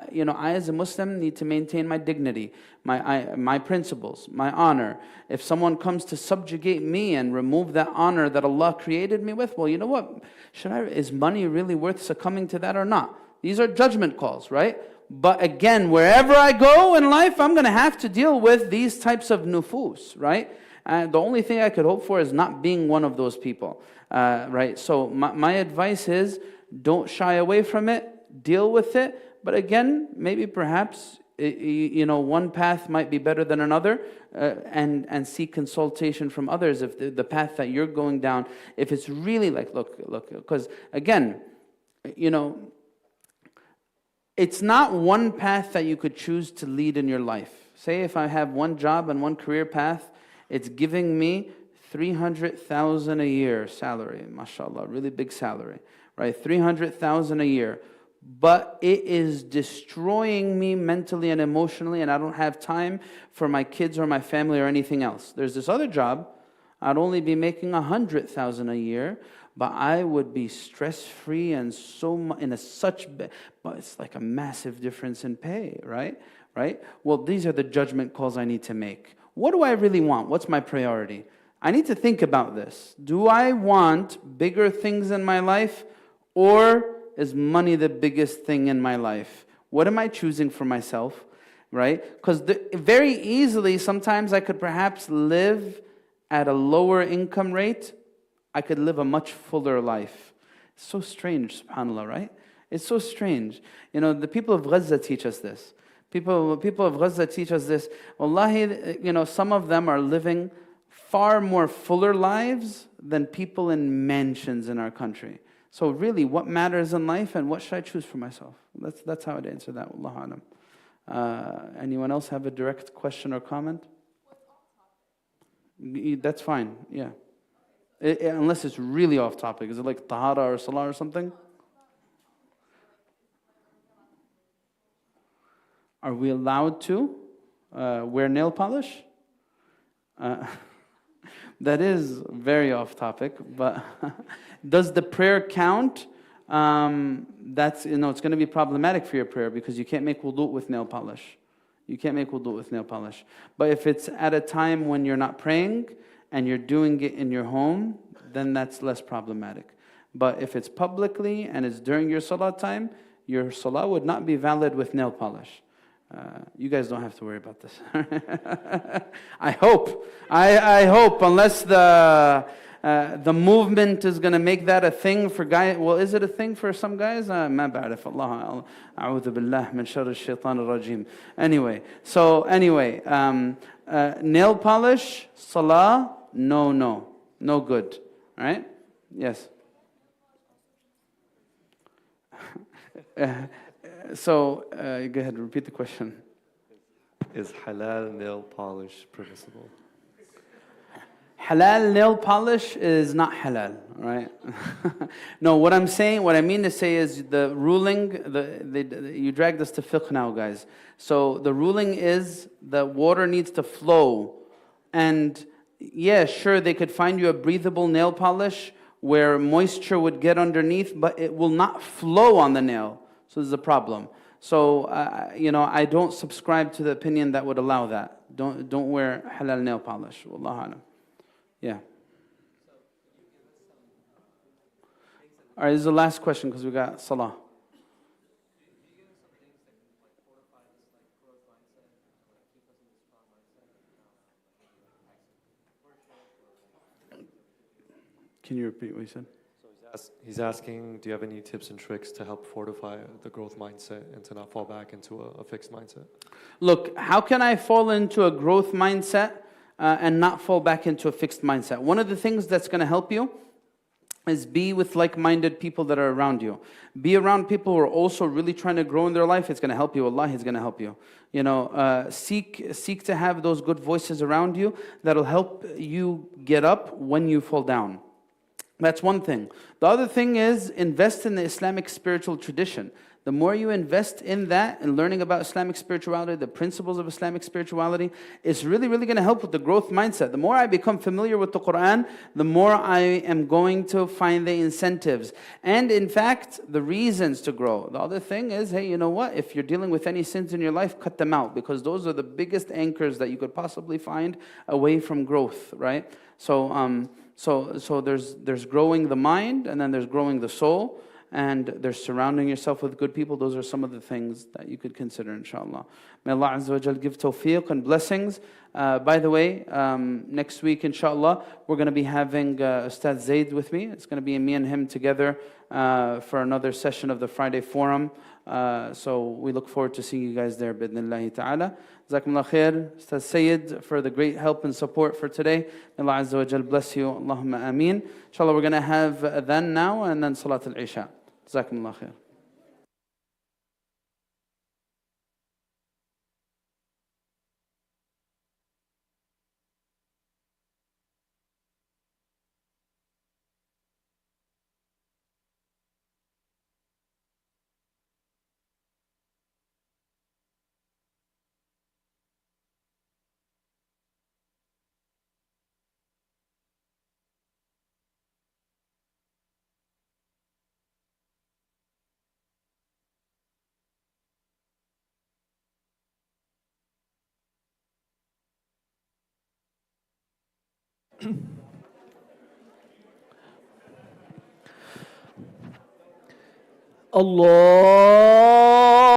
as a Muslim need to maintain my dignity, my principles, my honor. If someone comes to subjugate me and remove that honor that Allah created me with, well, you know what? Is money really worth succumbing to that or not? These are judgment calls, right? But again, wherever I go in life, I'm going to have to deal with these types of nufus, right? And the only thing I could hope for is not being one of those people, right? So my advice is, don't shy away from it, deal with it. But again, maybe perhaps, one path might be better than another, and seek consultation from others if the path that you're going down, if it's really like, look, because again, it's not one path that you could choose to lead in your life. Say if I have one job and one career path, it's giving me 300,000 a year salary, mashallah, really big salary, right? 300,000 a year. But it is destroying me mentally and emotionally, and I don't have time for my kids or my family or anything else. There's this other job, I'd only be making 100,000 a year, but I would be stress-free and but it's like a massive difference in pay, right? Well, these are the judgment calls I need to make. What do I really want? What's my priority? I need to think about this. Do I want bigger things in my life, or is money the biggest thing in my life? What am I choosing for myself, right? Because very easily, sometimes I could perhaps live at a lower income rate. I could live a much fuller life. It's so strange, subhanAllah, right? It's so strange. The people of Gaza teach us this. People of Gaza teach us this. Wallahi, some of them are living far more fuller lives than people in mansions in our country. So really, what matters in life and what should I choose for myself? That's how I'd answer that. Wallahu alam. Anyone else have a direct question or comment? That's fine, yeah. Unless it's really off topic. Is it like tahara or salah or something? Are we allowed to wear nail polish? That is very off topic, but does the prayer count? That's, it's going to be problematic for your prayer because you can't make wudu with nail polish. You can't make wudu with nail polish. But if it's at a time when you're not praying and you're doing it in your home, then that's less problematic. But if it's publicly and it's during your salah time, your salah would not be valid with nail polish. You guys don't have to worry about this. I hope, unless the movement is going to make that a thing for guys. Well, is it a thing for some guys? ما بعرف الله أعوذ بالله من شر الشيطان الرجيم. Anyway, nail polish, salah, no good. All right? Yes. Go ahead, repeat the question. Is halal nail polish permissible? Halal nail polish is not halal, right? No, what I mean to say is the ruling, you dragged us to fiqh now, guys. So the ruling is that water needs to flow. And yeah, sure, they could find you a breathable nail polish where moisture would get underneath, but it will not flow on the nail. So this is a problem. So, I don't subscribe to the opinion that would allow that. Don't wear halal nail polish. Wallahu alam. Yeah. All right, this is the last question because we got salah. Can you repeat what you said? He's asking, do you have any tips and tricks to help fortify the growth mindset and to not fall back into a fixed mindset? Look, how can I fall into a growth mindset and not fall back into a fixed mindset? One of the things that's going to help you is be with like-minded people that are around you. Be around people who are also really trying to grow in their life. It's going to help you. Allah is going to help you. Seek to have those good voices around you that'll help you get up when you fall down. That's one thing. The other thing is invest in the Islamic spiritual tradition. The more you invest in that and learning about Islamic spirituality, the principles of Islamic spirituality, it's really, really going to help with the growth mindset. The more I become familiar with the Quran, the more I am going to find the incentives. And in fact, the reasons to grow. The other thing is, hey, you know what? If you're dealing with any sins in your life, cut them out, because those are the biggest anchors that you could possibly find away from growth, right? So there's growing the mind, and then there's growing the soul, and there's surrounding yourself with good people. Those are some of the things that you could consider, inshallah. May Allah Azza wa Jal give tawfiq and blessings. By the way, next week, inshallah, we're going to be having Ustad Zaid with me. It's going to be me and him together for another session of the Friday Forum. So we look forward to seeing you guys there, bidnillahi ta'ala. Jazakumullah khair, Ustad Sayyid, for the great help and support for today. May Allah Azza wa Jal bless you. Allahumma ameen. Inshallah, we're going to have adhan now and then Salat al-Isha. Jazakumullah khair. الله